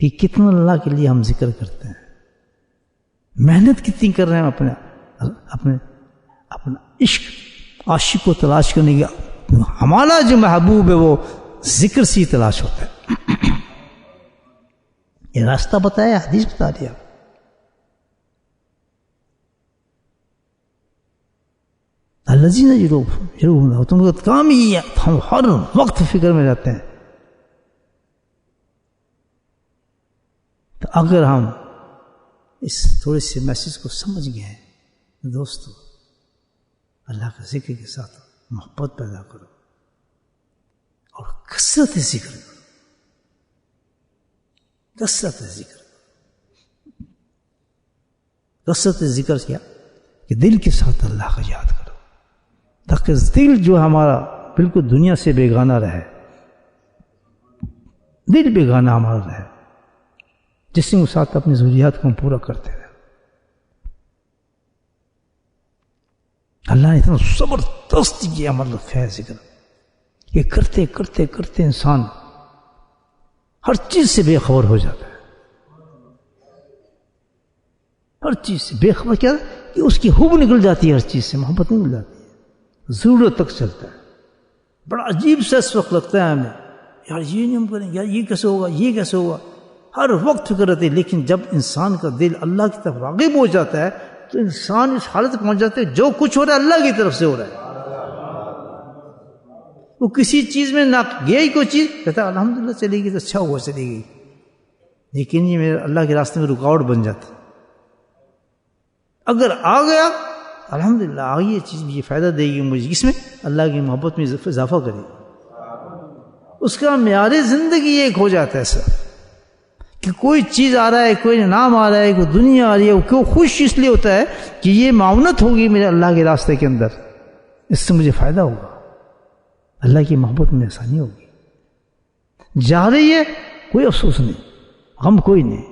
کہ کتنا اللہ کے لیے ہم ذکر کرتے ہیں، محنت کتنی کر رہے ہیں اپنا عشق، عاشق کو تلاش کرنے کی۔ ہمارا جو محبوب ہے وہ ذکر سے ہی تلاش ہوتا ہے۔ یہ راستہ بتایا، حدیث بتا دیا۔ الذین یرون، تم کا کام ہی ہے، ہم ہر وقت فکر میں رہتے ہیں۔ تو اگر ہم اس تھوڑے سے میسج کو سمجھ گئے ہیں، دوستو، اللہ کے ذکر کے ساتھ محبت پیدا کرو اور کثرت ذکر کرو، کثرت ذکر۔ کثرت ذکر کیا؟ کہ دل کے ساتھ اللہ کا یاد کرو، تاکہ دل جو ہمارا بالکل دنیا سے بیگانہ رہے، دل بیگانہ ہمارا رہے، جسم کے ساتھ اپنی ضروریات کو ہم پورا کرتے رہے۔ اللہ نے اتنا زبردست یہ عمل رکھا ہے ذکر، کہ کرتے کرتے کرتے انسان ہر چیز سے بے خبر ہو جاتا ہے۔ ہر چیز سے بے خبر کیا کہ اس کی حب نکل جاتی ہے، ہر چیز سے محبت نکل جاتی ہے، ضرورت تک چلتا ہے۔ بڑا عجیب سا اس وقت لگتا ہے ہمیں، یار یہ نہیں ہم کریں، یار یہ کیسے ہوگا، یہ کیسے ہوگا۔ ہر وقت فکر رہتی ہے. لیکن جب انسان کا دل اللہ کی طرف راغب ہو جاتا ہے تو انسان اس حالت پہنچ جاتا ہے جو کچھ ہو رہا ہے اللہ کی طرف سے ہو رہا ہے. وہ کسی چیز میں نہ گئی کوئی چیز کہتا ہے الحمدللہ چلی گئی تو اچھا ہوا چلی گئی، لیکن یہ میرے اللہ کے راستے میں رکاوٹ بن جاتی. اگر آ گیا الحمدللہ آ گئی یہ چیز، یہ فائدہ دے گی مجھے، اس میں اللہ کی محبت میں اضافہ کرے گی. اس کا معیار زندگی ایک ہو جاتا ہے سر کہ کوئی چیز آ رہا ہے، کوئی انعام آ رہا ہے، کوئی دنیا آ رہی ہے، وہ کیوں خوش اس لیے ہوتا ہے کہ یہ معاونت ہوگی میرے اللہ کے راستے کے اندر، اس سے مجھے فائدہ ہوگا، اللہ کی محبت میں آسانی ہوگی. جا رہی ہے کوئی افسوس نہیں، غم کوئی نہیں.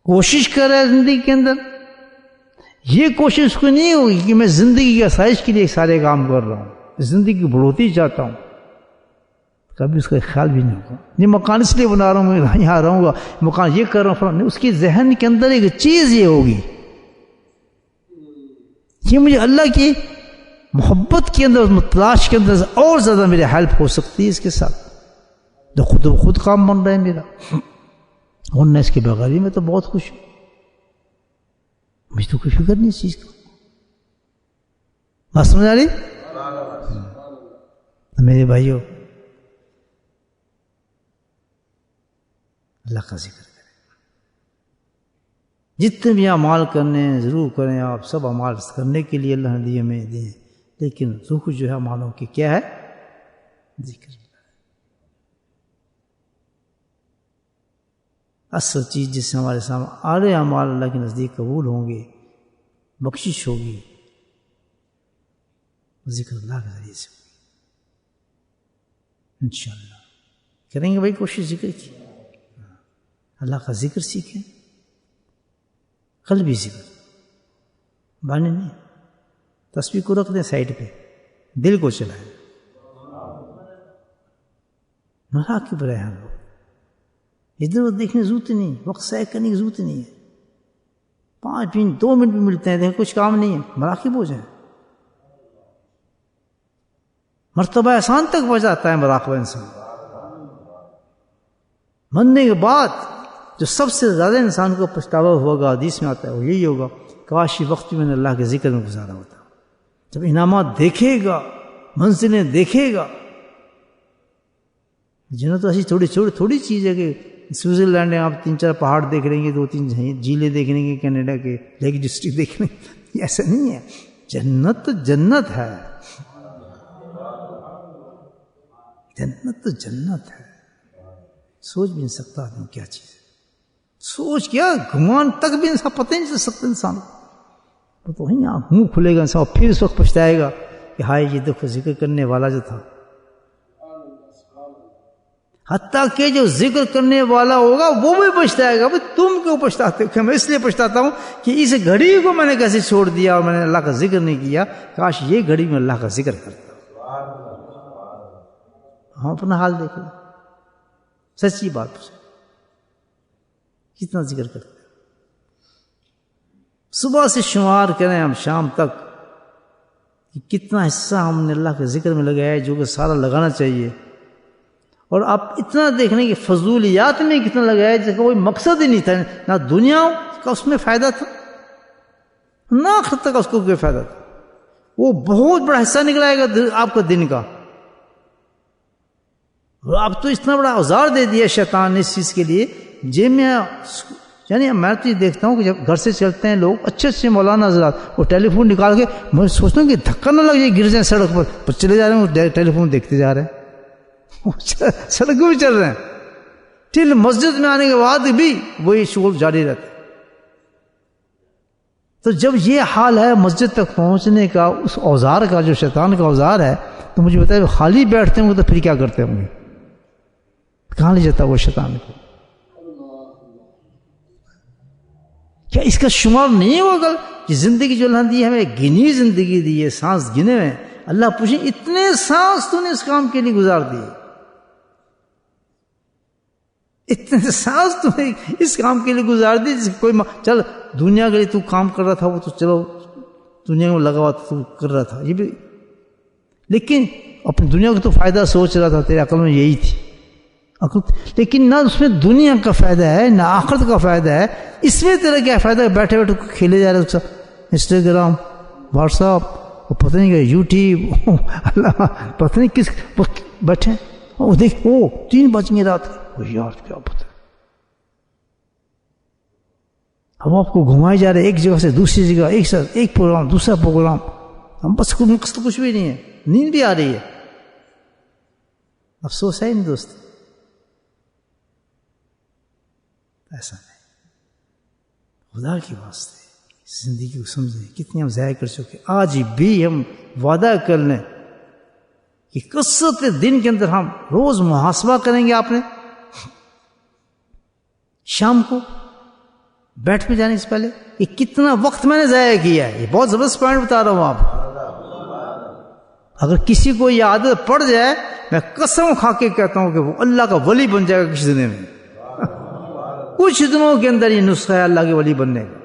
کوشش کر رہا ہے زندگی کے اندر، یہ کوشش کوئی نہیں ہوگی کہ میں زندگی کی آسائش کے لیے سارے کام کر رہا ہوں، زندگی کی بڑھوتی چاہتا ہوں، کبھی اس کا خیال بھی نہیں ہوگا. یہ مکان اس لیے بنا رہا ہوں، میں یہاں رہوں گا، مکان یہ کر رہا ہوں، نہیں. اس کی ذہن کے اندر ایک چیز یہ ہوگی یہ مجھے اللہ کی محبت کے اندر، تلاش کے اندر اور زیادہ میری ہیلپ ہو سکتی ہے اس کے ساتھ، جو خود کام بن رہا ہے میرا، ورنہ اس کے بغیر ہی میں تو بہت خوش ہوں، مجھے تو کوئی فکر نہیں اس چیز کا. بات سمجھ آ رہی؟ میرے بھائیوں، اللہ کا ذکر کریں، جتنے بھی اعمال کرنے ہیں ضرور کریں. آپ سب اعمال کرنے کے لیے اللہ نے دیے ہمیں دیے، لیکن روح جو ہے اعمالوں کی کیا ہے؟ ذکر. اصل چیز جس سے ہمارے سامنے آرے اعمال اللہ کے نزدیک قبول ہوں گے، بخشش ہوگی، ذکر اللہ کے ذریعے سے ہوگی انشاءاللہ. کریں گے بھائی کوشش ذکر کی، اللہ کا ذکر سیکھیں، قلبی ذکر، بانے نہیں. تسبیح کو رکھ دیں سائڈ پہ، دل کو چلائیں. مراقب رہے ہم لوگ، ادھر ادھر دیکھنے کی ضرورت نہیں، وقت ضائع کرنے کی ضرورت نہیں ہے. 5 منٹ 2 منٹ بھی ملتے ہیں، دیکھیں کچھ کام نہیں ہے، مراقب ہو جائیں. مرتبہ احسان تک پہنچ جاتا ہے مراقبہ انسان. مرنے کے بعد جو سب سے زیادہ انسان کو پچھتاوا ہوگا، حدیث میں آتا ہے، وہ یہی ہوگا کاش یہ وقت میں نے اللہ کے ذکر میں گزارا ہوتا. جب انعامات دیکھے گا، منزلیں دیکھے گا، جنہیں تو ایسی تھوڑی چیز ہے کہ سوئٹزرلینڈ میں آپ 3-4 پہاڑ دیکھ لیں گے، 2-3 جھیلیں دیکھ لیں گے، کینیڈا کے لیک ڈسٹرکٹ دیکھ لیں گے. ایسا نہیں ہے. جنت تو جنت ہے، جنت تو جنت ہے. سوچ بھی نہیں سکتا آدمی کیا چیز ہے، سوچ کیا گمان تک بھی انسان پتہ نہیں چل سکتا انسان کو. تو وہیں منہ کھلے گا انسان، پھر اس وقت پچھتائے گا کہ ہائے یہ دیکھو ذکر کرنے والا جو تھا. حتیٰ کہ جو ذکر کرنے والا ہوگا وہ بھی پچھتائے گا. بھائی تم کیوں پچھتاتے ہو؟ کہ میں اس لیے پچھتاتا ہوں کہ اس گھڑی کو میں نے کیسے چھوڑ دیا اور میں نے اللہ کا ذکر نہیں کیا. کاش یہ گھڑی میں اللہ کا ذکر کرتا. ہم اپنا حال دیکھیں، سچی بات پوچھیں، کتنا ذکر کرتے ہیں. صبح سے شمار کریں ہم شام تک کہ کتنا حصہ ہم نے اللہ کے ذکر میں لگایا ہے، جو کہ سارا لگانا چاہیے. اور آپ اتنا دیکھ لیں کہ فضولیات میں کتنا لگایا جس کا کوئی مقصد ہی نہیں تھا. نہ دنیا کا اس میں فائدہ تھا، نہ آخرت تک اس کو کوئی فائدہ تھا. وہ بہت بڑا حصہ نکلائے گا آپ کا دن کا. اور آپ تو اتنا بڑا اوزار دے دیا شیطان نے اس چیز کے لیے. جیب میں یعنی میں تو یہ دیکھتا ہوں کہ جب گھر سے چلتے ہیں لوگ اچھے مولانا حضرات، وہ ٹیلی فون نکال کے، میں سوچتا ہوں کہ دھکا نہ لگ جائے، گر جائیں سڑک پر چلے جا رہے ہیں، ٹیلی فون دیکھتے جا رہے ہیں، سڑک بھی چل رہے ہیں. ٹھیک مسجد میں آنے کے بعد بھی وہی شغل جاری رہتا ہے. تو جب یہ حال ہے مسجد تک پہنچنے کا، اس اوزار کا جو شیطان کا اوزار ہے، تو مجھے بتائے خالی بیٹھتے ہوں گے تو پھر کیا کرتے ہوں گے؟ کہاں لے جاتا وہ شیطان کو؟ کیا اس کا شمار نہیں ہوگا کہ زندگی جو اللہ دی ہے ہمیں گنی زندگی دی ہے، سانس گنے ہوئے. اللہ پوچھیں اتنے سانس تو نے اس کام کے لیے گزار دیے، اتنے سانس تو نے اس کام کے لیے گزار دی. جس کوئی چل دنیا کے لیے تو کام کر رہا تھا، وہ تو چلو دنیا میں لگا ہوا تو کر رہا تھا یہ بھی، لیکن اپنی دنیا کو تو فائدہ سوچ رہا تھا، تیرے عقل میں یہی تھی. عقل، لیکن نہ اس میں دنیا کا فائدہ ہے نہ آخرت کا فائدہ ہے. اس میں تیرا کیا فائدہ ہے؟ بیٹھے بیٹھے کھیلے جا رہے انسٹاگرام، واٹس ایپ، وہ پتہ نہیں کہ یوٹیوب، اللہ پتہ نہیں کس بیٹھے. وہ دیکھ، او 3 بج گئے رات کے، یار کیا پتہ. ہم آپ کو گھمائے جا رہے ایک جگہ سے دوسری جگہ، ایک پروگرام دوسرا پروگرام، ہم بس مقصد کچھ بھی نہیں ہے، نیند بھی آ رہی ہے. افسوس ہے نہیں دوست، ایسا نہیں. خدا کی واسطے زندگی کو سمجھیں کتنی ہم ضائع کر چکے. آج بھی ہم وعدہ کر لیں کہ کثرت دن کے اندر ہم روز محاسبہ کریں گے. آپ نے شام کو بیٹھ پہ جانے سے پہلے کہ کتنا وقت میں نے ضائع کیا ہے. یہ بہت زبردست پوائنٹ بتا رہا ہوں آپ. اگر کسی کو یہ عادت پڑ جائے، میں قسم کھا کے کہتا ہوں کہ وہ اللہ کا ولی بن جائے گا کچھ دنوں میں. کچھ دنوں کے اندر یہ نسخہ ہے اللہ کے ولی بننے کا.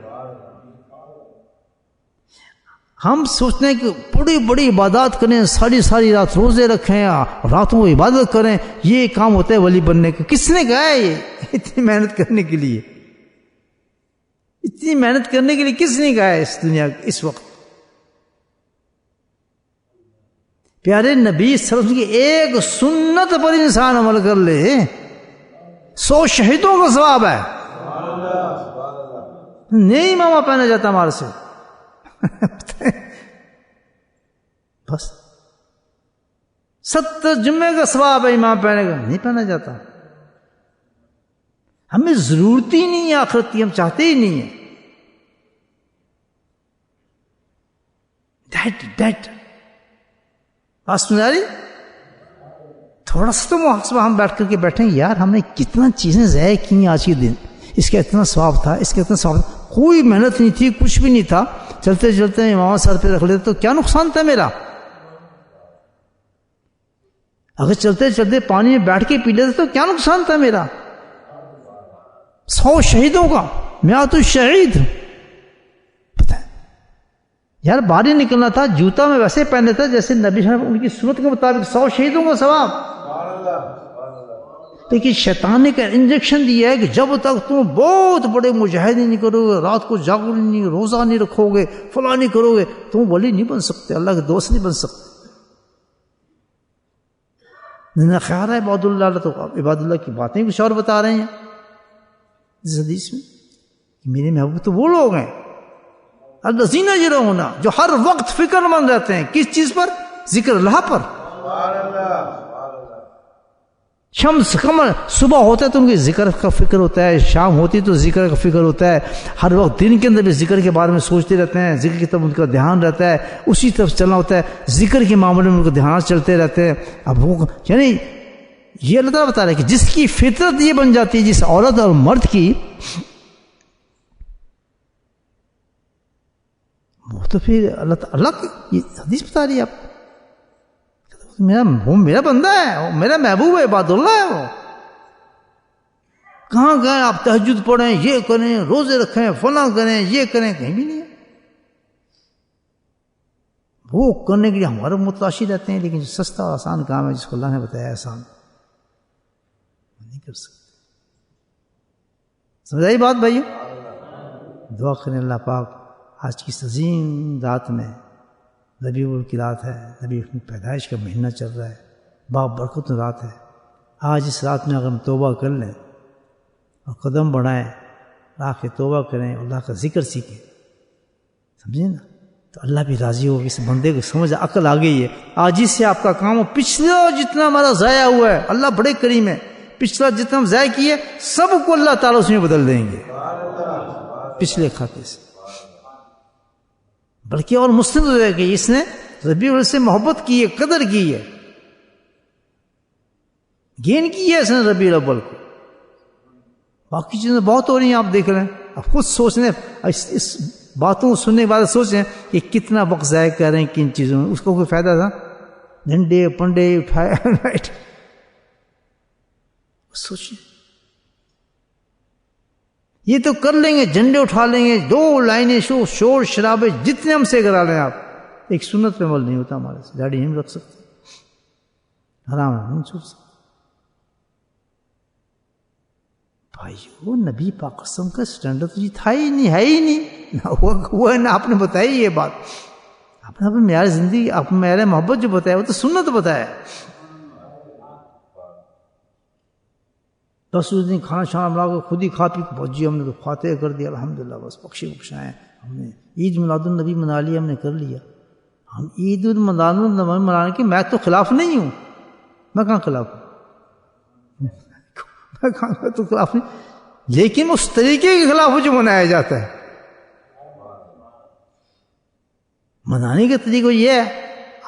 ہم سوچتے ہیں کہ بڑی بڑی عبادات کریں، ساری رات روزے رکھیں، راتوں کو عبادت کریں، یہ کام ہوتا ہے ولی بننے کا. کس نے کہا ہے یہ اتنی محنت کرنے کے لیے؟ اتنی محنت کرنے کے لیے کس نے کہا ہے اس دنیا اس وقت؟ پیارے نبی صلی اللہ علیہ وسلم کی ایک سنت پر انسان عمل کر لے 100 شہیدوں کا ثواب ہے. نہیں ماما پہنا جاتا ہمارے سے بس 70 جمعے کا ثواب ہے امام پہنے کا، نہیں پہنا جاتا. ہمیں ضرورت ہی نہیں ہے آخرت کی، ہم چاہتے ہی نہیں ہیں. ڈیٹ بات سن رہی؟ تھوڑا سا تو محاسبہ ہم بیٹھ کر کے بیٹھیں، یار ہم نے کتنا چیزیں ضائع کی آج کے دن. اس کا اتنا ثواب تھا، اس کا اتنا ثواب تھا، کوئی محنت نہیں تھی، کچھ بھی نہیں تھا. چلتے چلتے امام سر پہ رکھ لیتے تو کیا نقصان تھا میرا؟ اگر چلتے چلتے پانی میں بیٹھ کے پی لیتے تو کیا نقصان تھا میرا؟ 100 شہیدوں کا، میں تو شہید پتہ ہے یار. باہر ہی نکلنا تھا، جوتا میں ویسے پہنے تھا جیسے نبی صلی اللہ علیہ وسلم ان کی سنت کے مطابق 100 شہیدوں کا ثواب. لیکن شیطان نے انجیکشن دیا ہے کہ جب تک تم بہت بڑے مجاہدے نہیں کرو گے، رات کو جاگو نہیں، روزہ نہیں رکھو گے، فلاں نہیں کرو گے، تم ولی نہیں بن سکتے، اللہ کے دوست نہیں بن سکتے. نہ خیال ہے عباد اللہ، تو عباد اللہ کی باتیں کچھ اور بتا رہے ہیں اس حدیث میں. میرے محبوب تو وہ لوگ ہیں الذین یرون، جو ہر وقت فکر مند رہتے ہیں. کس چیز پر؟ ذکر اللہ پر. شمس قمر صبح ہوتا ہے تو ان کی ذکر کا فکر ہوتا ہے، شام ہوتی تو ذکر کا فکر ہوتا ہے. ہر وقت دن کے اندر بھی ذکر کے بارے میں سوچتے رہتے ہیں، ذکر کی طرف ان کا دھیان رہتا ہے، اسی طرف چلنا ہوتا ہے. ذکر کے معاملے میں ان کا دھیان چلتے رہتے ہیں. اب وہ یعنی یہ اللہ تعالیٰ بتا رہا ہے کہ جس کی فطرت یہ بن جاتی ہے، جس عورت اور مرد کی، وہ تو پھر اللہ تعالیٰ کی حدیث بتا رہی ہے. آپ وہ میرا بندہ ہے، وہ میرا محبوب ہے، عباد اللہ ہے. وہ کہاں گئے آپ تہجد پڑھیں، یہ کریں، روزے رکھیں، فلاں کریں، یہ کریں؟ کہیں بھی نہیں ہے. وہ کرنے کے لیے ہمارے متلاشی رہتے ہیں، لیکن جو سستا اور آسان کام ہے جس کو اللہ نے بتایا آسان نہیں کر سکتے. سمجھ آئی بات بھائیو؟ دعا کریں اللہ پاک آج کی عظیم رات میں، ربیع الاول کی رات ہے، نبی کی پیدائش کا مہینہ چل رہا ہے، برکت رات ہے. آج اس رات میں اگر ہم توبہ کر لیں اور قدم بڑھائیں، آ کے توبہ کریں، اللہ کا ذکر سیکھیں، سمجھیں نا، تو اللہ بھی راضی ہوگا. اس بندے کو سمجھ عقل آ گئی ہے. آج اس سے آپ کا کام پچھلا جتنا ہمارا ضائع ہوا ہے، اللہ بڑے کریم ہے، پچھلا جتنا ہم ضائع کیے سب کو اللہ تعالیٰ اس میں بدل دیں گے پچھلے کھاتے سے. بلکہ اور مستند ہو جائے کہ اس نے ربیع الاول سے محبت کی ہے، قدر کی ہے، گین کی ہے اس نے ربیع الاول کو. باقی چیزیں بہت ہو رہی ہیں، آپ دیکھ رہے ہیں. اب خود سوچنے، اس باتوں کو سننے کے بعد سوچیں کہ کتنا وقت ضائع کر رہے ہیں کن چیزوں میں. اس کو کوئی فائدہ تھا؟ ڈنڈے پنڈے اٹھائے رائٹ. سوچیں یہ تو کر لیں گے، جھنڈے اٹھا لیں گے، 2 لائنیں شور شرابے جتنے ہم سے کرا لیں. آپ ایک سنت پہ عمل نہیں ہوتا ہمارے سے. داڑھی ہم رکھ سکتے، حرام ہے، ہم چھوڑ سکتے. بھائیو نبی پاک قسم کا اسٹینڈرڈ تو یہ تھا ہی نہیں، ہے ہی نہیں، نہ ہوا ہے نہ آپ نے بتائی یہ بات. آپ نے اپنے معیار زندگی، آپ نے معیار محبت جو بتایا وہ تو سنت بتایا. بس اس دن کھانا شانا بنا کے خود ہی کھا پی کے جی ہم نے تو فاتح کر دیا الحمدللہ، بس بخشے بخشائیں. ہم نے عید میلاد النبی منا لیا، ہم نے کر لیا. ہم عید میلاد النبی منانے کے میں تو خلاف نہیں ہوں، میں کہاں خلاف ہوں، میں کہاں تو خلاف نہیں، لیکن اس طریقے کے خلاف جو منایا جاتا ہے. منانے کا طریقہ یہ ہے،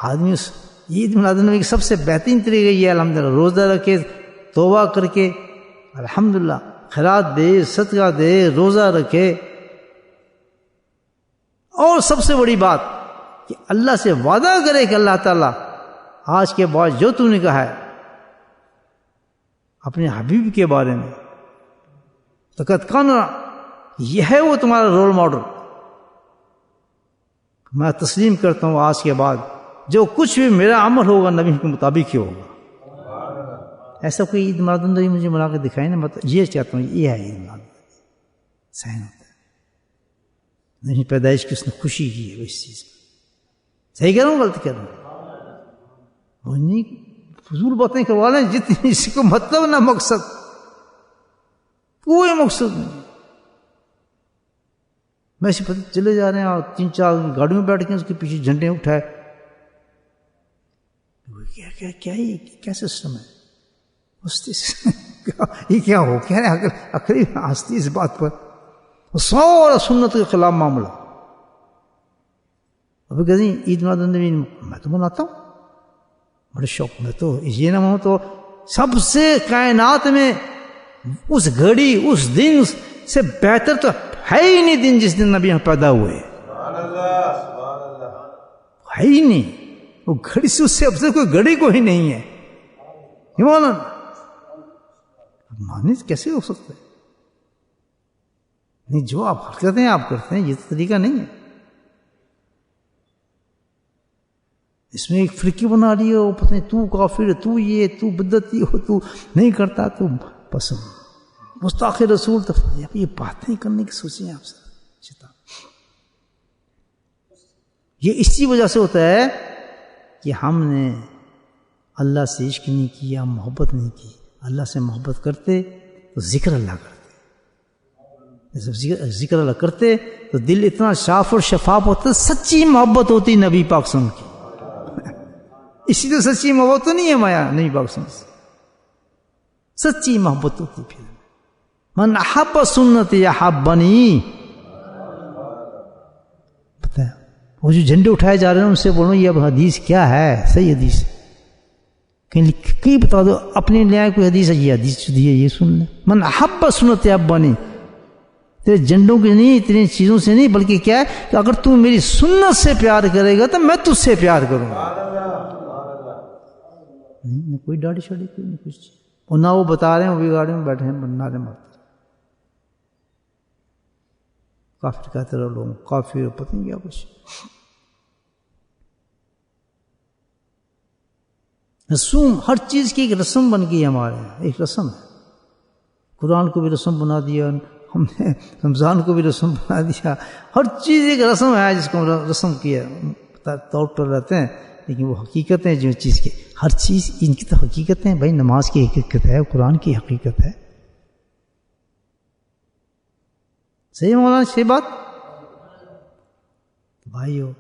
آدمی اس عید میلاد النبی کی سب سے بہترین طریقہ یہ ہے الحمدللہ روزہ رکھے، توبہ کر کے الحمدللہ خیرات دے، صدقہ دے، روزہ رکھے. اور سب سے بڑی بات کہ اللہ سے وعدہ کرے کہ اللہ تعالیٰ آج کے بعد جو تو نے کہا ہے اپنے حبیب کے بارے میں، لقد کان، یہ ہے وہ تمہارا رول ماڈل. میں تسلیم کرتا ہوں آج کے بعد جو کچھ بھی میرا عمل ہوگا نبی کے مطابق ہی ہوگا. ایسا کوئی عید میلاد النبی مجھے بنا کے دکھائے نا، میں یہ چاہتا ہوں یہ ہے عید میلاد النبی. صحیح ہوتا ہے نہیں، پیدائش کی اس نے خوشی کی ہے اس چیز میں. صحیح کہہ رہا ہوں غلط کہہ رہا ہوں؟ وہ نہیں فضول باتیں کروا لیں جتنی اس کو مطلب نہ مقصد، کوئی مقصد نہیں. میں سے پتہ چلے جا رہے ہیں اور 3-4 گاڑیوں میں بیٹھ کے اس کے پیچھے جھنڈے اٹھائے. کیا کیا سسٹم ہے؟ ہستی یہ کیا ہو کیا ہے؟ آخری ہستی اس بات پر سارا سنت کے خلاف معاملہ. ابھی کہتے ہیں عید میلاد النبی میں تو مناتا ہوں بڑے شوق میں، تو یہ نہ ہو تو سب سے کائنات میں اس گھڑی اس دن سے بہتر تو ہے ہی نہیں دن جس دن نبی پیدا ہوئے. ہے ہی نہیں وہ گھڑی سے، اس سے افضل کوئی گھڑی کو ہی نہیں ہے. مانے کیسے ہو سکتا ہے؟ نہیں، جو آپ حرکتیں آپ کرتے ہیں یہ تو طریقہ نہیں ہے. اس میں ایک فرقی بنا لی ہو، پتہ نہیں تو کافر، تو یہ، تو بدعتی ہو، تو نہیں کرتا، تو بس مستاخ رسول. تو یہ باتیں کرنے کی سوچیں آپ سے. یہ اسی وجہ سے ہوتا ہے کہ ہم نے اللہ سے عشق نہیں کیا، محبت نہیں کی. اللہ سے محبت کرتے تو ذکر اللہ کرتے، جب ذکر اللہ کرتے تو دل اتنا صاف اور شفاف ہوتا، سچی محبت ہوتی نبی پاک صلی اللہ علیہ وسلم کی. اسی تو سچی محبت تو نہیں ہے مایا نبی پاک صلی اللہ علیہ وسلم، سچی محبت ہوتی. پھر من احب سنتی احبنی. پتہ ہے وہ جو جھنڈے اٹھائے جا رہے ہیں ان سے بولو یہ اب حدیث کیا ہے، صحیح حدیث کہیں بتا دو، اپنے لے آئے کوئی حدیث ہے، یہ حدیث دی ہے یہ سن لیں. من احب سنتی احبنی، تیرے جھنڈوں کی نہیں، تیری چیزوں سے نہیں، بلکہ کیا ہے کہ اگر تو میری سنت سے پیار کرے گا تو میں تجھ سے پیار کروں گا. نہیں کوئی داڑھی شاڑی کوئی نہیں کچھ، اور نہ وہ بتا رہے ہیں، وہ بھی گاڑی میں بیٹھے ہیں نعرے مارتے کافر کہتے رہو لوگ، کافر پتہ نہیں کیا کچھ. رسوم ہر چیز کی ایک رسم بن گئی ہمارے یہاں، ایک رسم ہے. قرآن کو بھی رسم بنا دیا ہم نے، رمضان کو بھی رسم بنا دیا. ہر چیز ایک رسم ہے جس کو رسم کیا طور پر رہتے ہیں، لیکن وہ حقیقتیں جو چیز کی، ہر چیز ان کی تو حقیقتیں. بھائی نماز کی حقیقت ہے، قرآن کی حقیقت ہے. صحیح مولانا، صحیح بات. بھائیو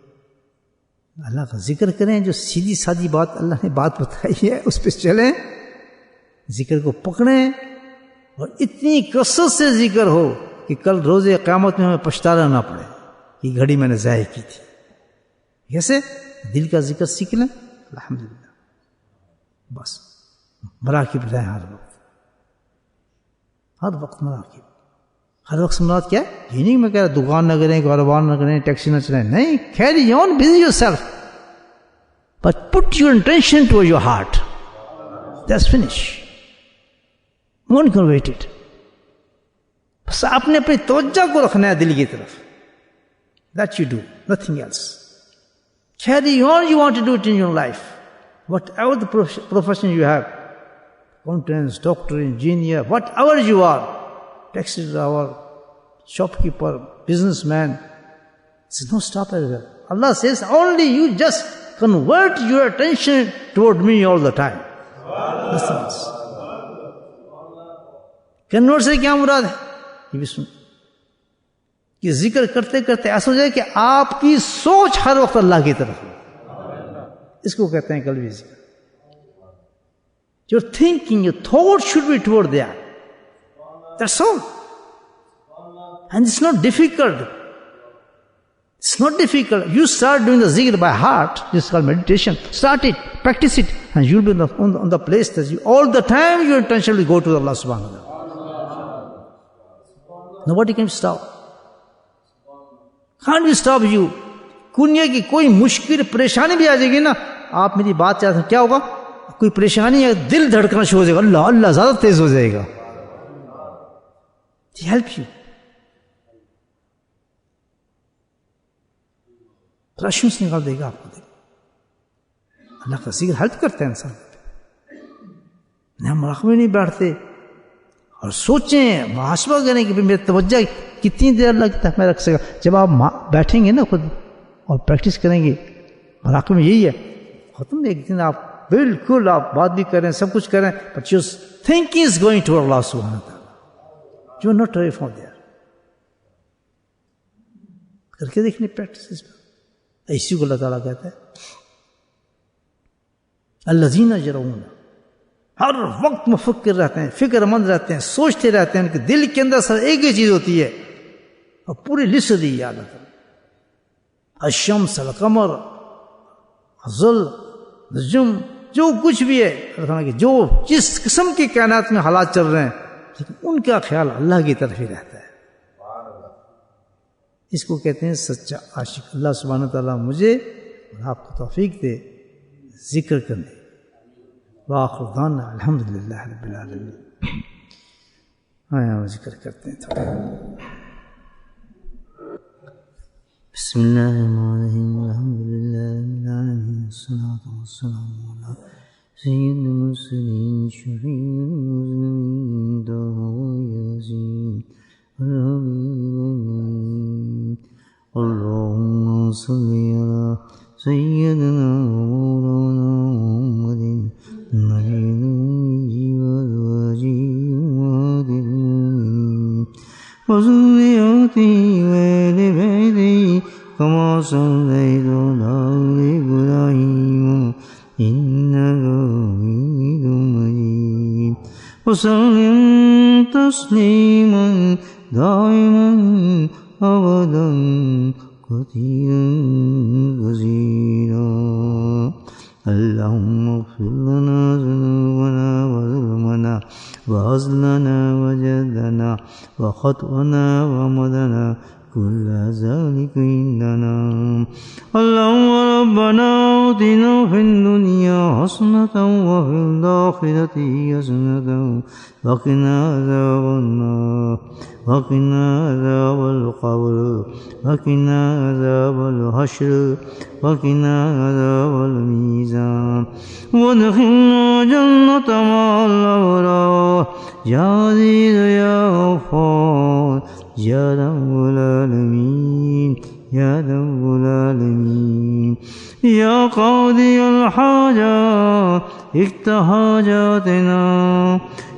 اللہ کا ذکر کریں، جو سیدھی سادی بات اللہ نے بات بتائی ہے اس پہ چلیں، ذکر کو پکڑیں، اور اتنی کثرت سے ذکر ہو کہ کل روز قیامت میں ہمیں پچھتانا نہ پڑے کہ گھڑی میں نے ضائع کی تھی. کیسے؟ دل کا ذکر سیکھ لیں الحمدللہ. بس مراقب رہیں ہر وقت، ہر وقت مراقب. ہر وقت مراد کیا ہے؟ یہ نہیں میں کہہ رہا دکان نہ کریں، کاروبار نہ کریں، ٹیکسی نہ چلائیں، نہیں. carry on busy yourself but put your intention to your heart. That's finish. Won't convert it. بس آپ نے اپنی توجہ کو رکھنا ہے دل کی طرف. That you do, nothing else. Carry on, you want to do it in your life. Whatever the profession you have, accountants, doctor, engineer, whatever you are, taxi driver, shopkeeper, businessman. There's no stop everywhere. Allah says, only you just convert your attention toward me all the time. Nothing else. Convert سے کیا مراد ہے؟ یہ بھی سن کہ ذکر کرتے کرتے ایسا ہو جائے کہ آپ کی سوچ ہر وقت اللہ کی طرف ہو. اس کو کہتے ہیں قلبی ذکر. Your thinking, your thought should be toward there. That's all. And it's not difficult. It's not difficult. You start doing the zikr by heart. This is called meditation. Start it, practice it, and you'll be on the place that you, all the time your attention will go to Allah subhanahu wa ta'ala. Nobody can stop. Can't be stop you. دنیا کی کوئی مشکل پریشانی بھی آ جائے گی نا, آپ میری بات چاہتے ہیں کیا ہوگا؟ کوئی پریشانی ہے, دل دھڑکنا شروع ہو جائے گا, اللہ اللہ زیادہ تیز ہو جائے گا. Help you. رشمس نکال دے گا آپ کو. اللہ کا ذکر ہیلپ کرتا ہے انسان. ہم مراقبے نہیں بیٹھتے اور سوچیں, محاسبہ کریں کہ میری توجہ کتنی دیر اللہ کی طرف میں رکھ سکا. جب آپ بیٹھیں گے نا خود اور پریکٹس کریں گے, مراقبے میں یہی ہے, ختم ایک دن آپ بالکل آپ بات بھی کریں, سب کچھ کریں, but your thinking is going to Allah سبحانہ وتعالی. You are not away from there. کر کے دیکھنے پریکٹس پہ. اسی کو اللہ تعالیٰ کہتا ہے الذین یرون, ہر وقت مفکر رہتے ہیں, فکر مند رہتے ہیں, سوچتے رہتے ہیں. ان کے دل کے اندر صرف ایک ہی چیز ہوتی ہے اور پوری لسٹ دی ہے اللہ تعالیٰ. الشمس, القمر, ظل, نجم, جو کچھ بھی ہے اللہ تعالیٰ کی, جو جس قسم کی کائنات میں حالات چل رہے ہیں, لیکن ان کا خیال اللہ کی طرف ہی رہتا ہے. اس کو کہتے ہیں سچا عاشق. اللہ سبحانہ تعالیٰ مجھے اور آپ کو توفیق دے ذکر کرنے. وآخر دعوانا الحمدللہ رب العالمین. آیا ذکر کرتے ہیں تھوڑا. بسم اللہ الرحمن الرحیم. الحمدللہ رب العالمین. الصلاۃ والسلام علی سید المرسلین شفیع المذنبین طه یاسین اللهم صل على سيدنا ومولانا محمد النبي وأزواجه أمهات المؤمنين وذريته وآل بيته كما صليت على آل إبراهيم إنك حميد مجيد وسلم تسليما دائما أبدا كثيرا كثيرا. اللهم اغفر لنا ذنوبنا وظلمنا وهزلنا وجدنا وخطأنا ومدنا كل ذلك عندنا. اللهم ربنا آتنا في الدنيا حسنة وفي الآخرة حسنة وقنا عذاب النار وقنا عذاب القبر وقنا عذاب الحشر وقنا عذاب الميزان وادخلنا جنة مع الأبرار يا عزيز يا غفار يا رب العالمين يا رب العالمين. يا قاضي الحاجات اقض حاجاتنا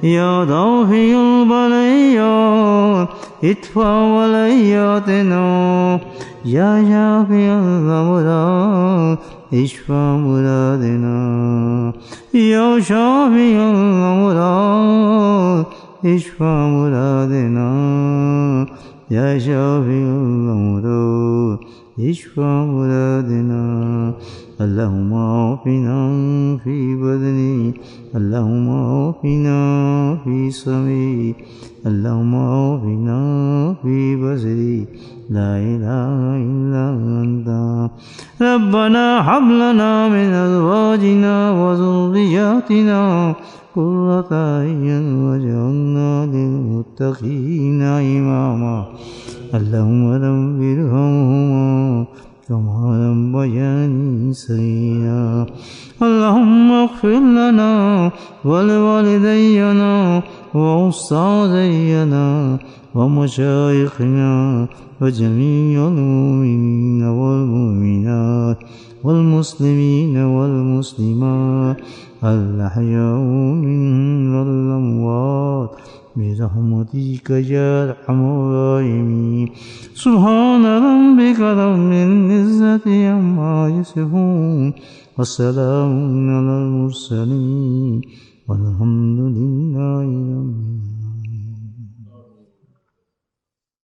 يا دافع البليات ادفع بلياتنا يا شافي الأمراض اشفى مرادنا يا شافي الأمراض اشفى مرادنا يا شافي الأمراض اشفى مرادنا. اللهم عافنا في بدني اللهم عافنا في سمعي اللهم عافنا في بصري لا إله إلا أنت. ربنا هب لنا من أزواجنا وذرياتنا قرة أعين واجعلنا للمتقين إماما. اللهم رب ارحمهما كما ربياني سبيلا. اللهم اغفر لنا ولوالدينا وأستاذينا ومشايخنا وجميع المؤمنين والمؤمنات والمسلمين والمسلمات الأحياء منهم والأموات برحمتك يا أرحم الراحمين. سبحان ربك رب العزة عما يصفون وسلام على المرسلين والحمد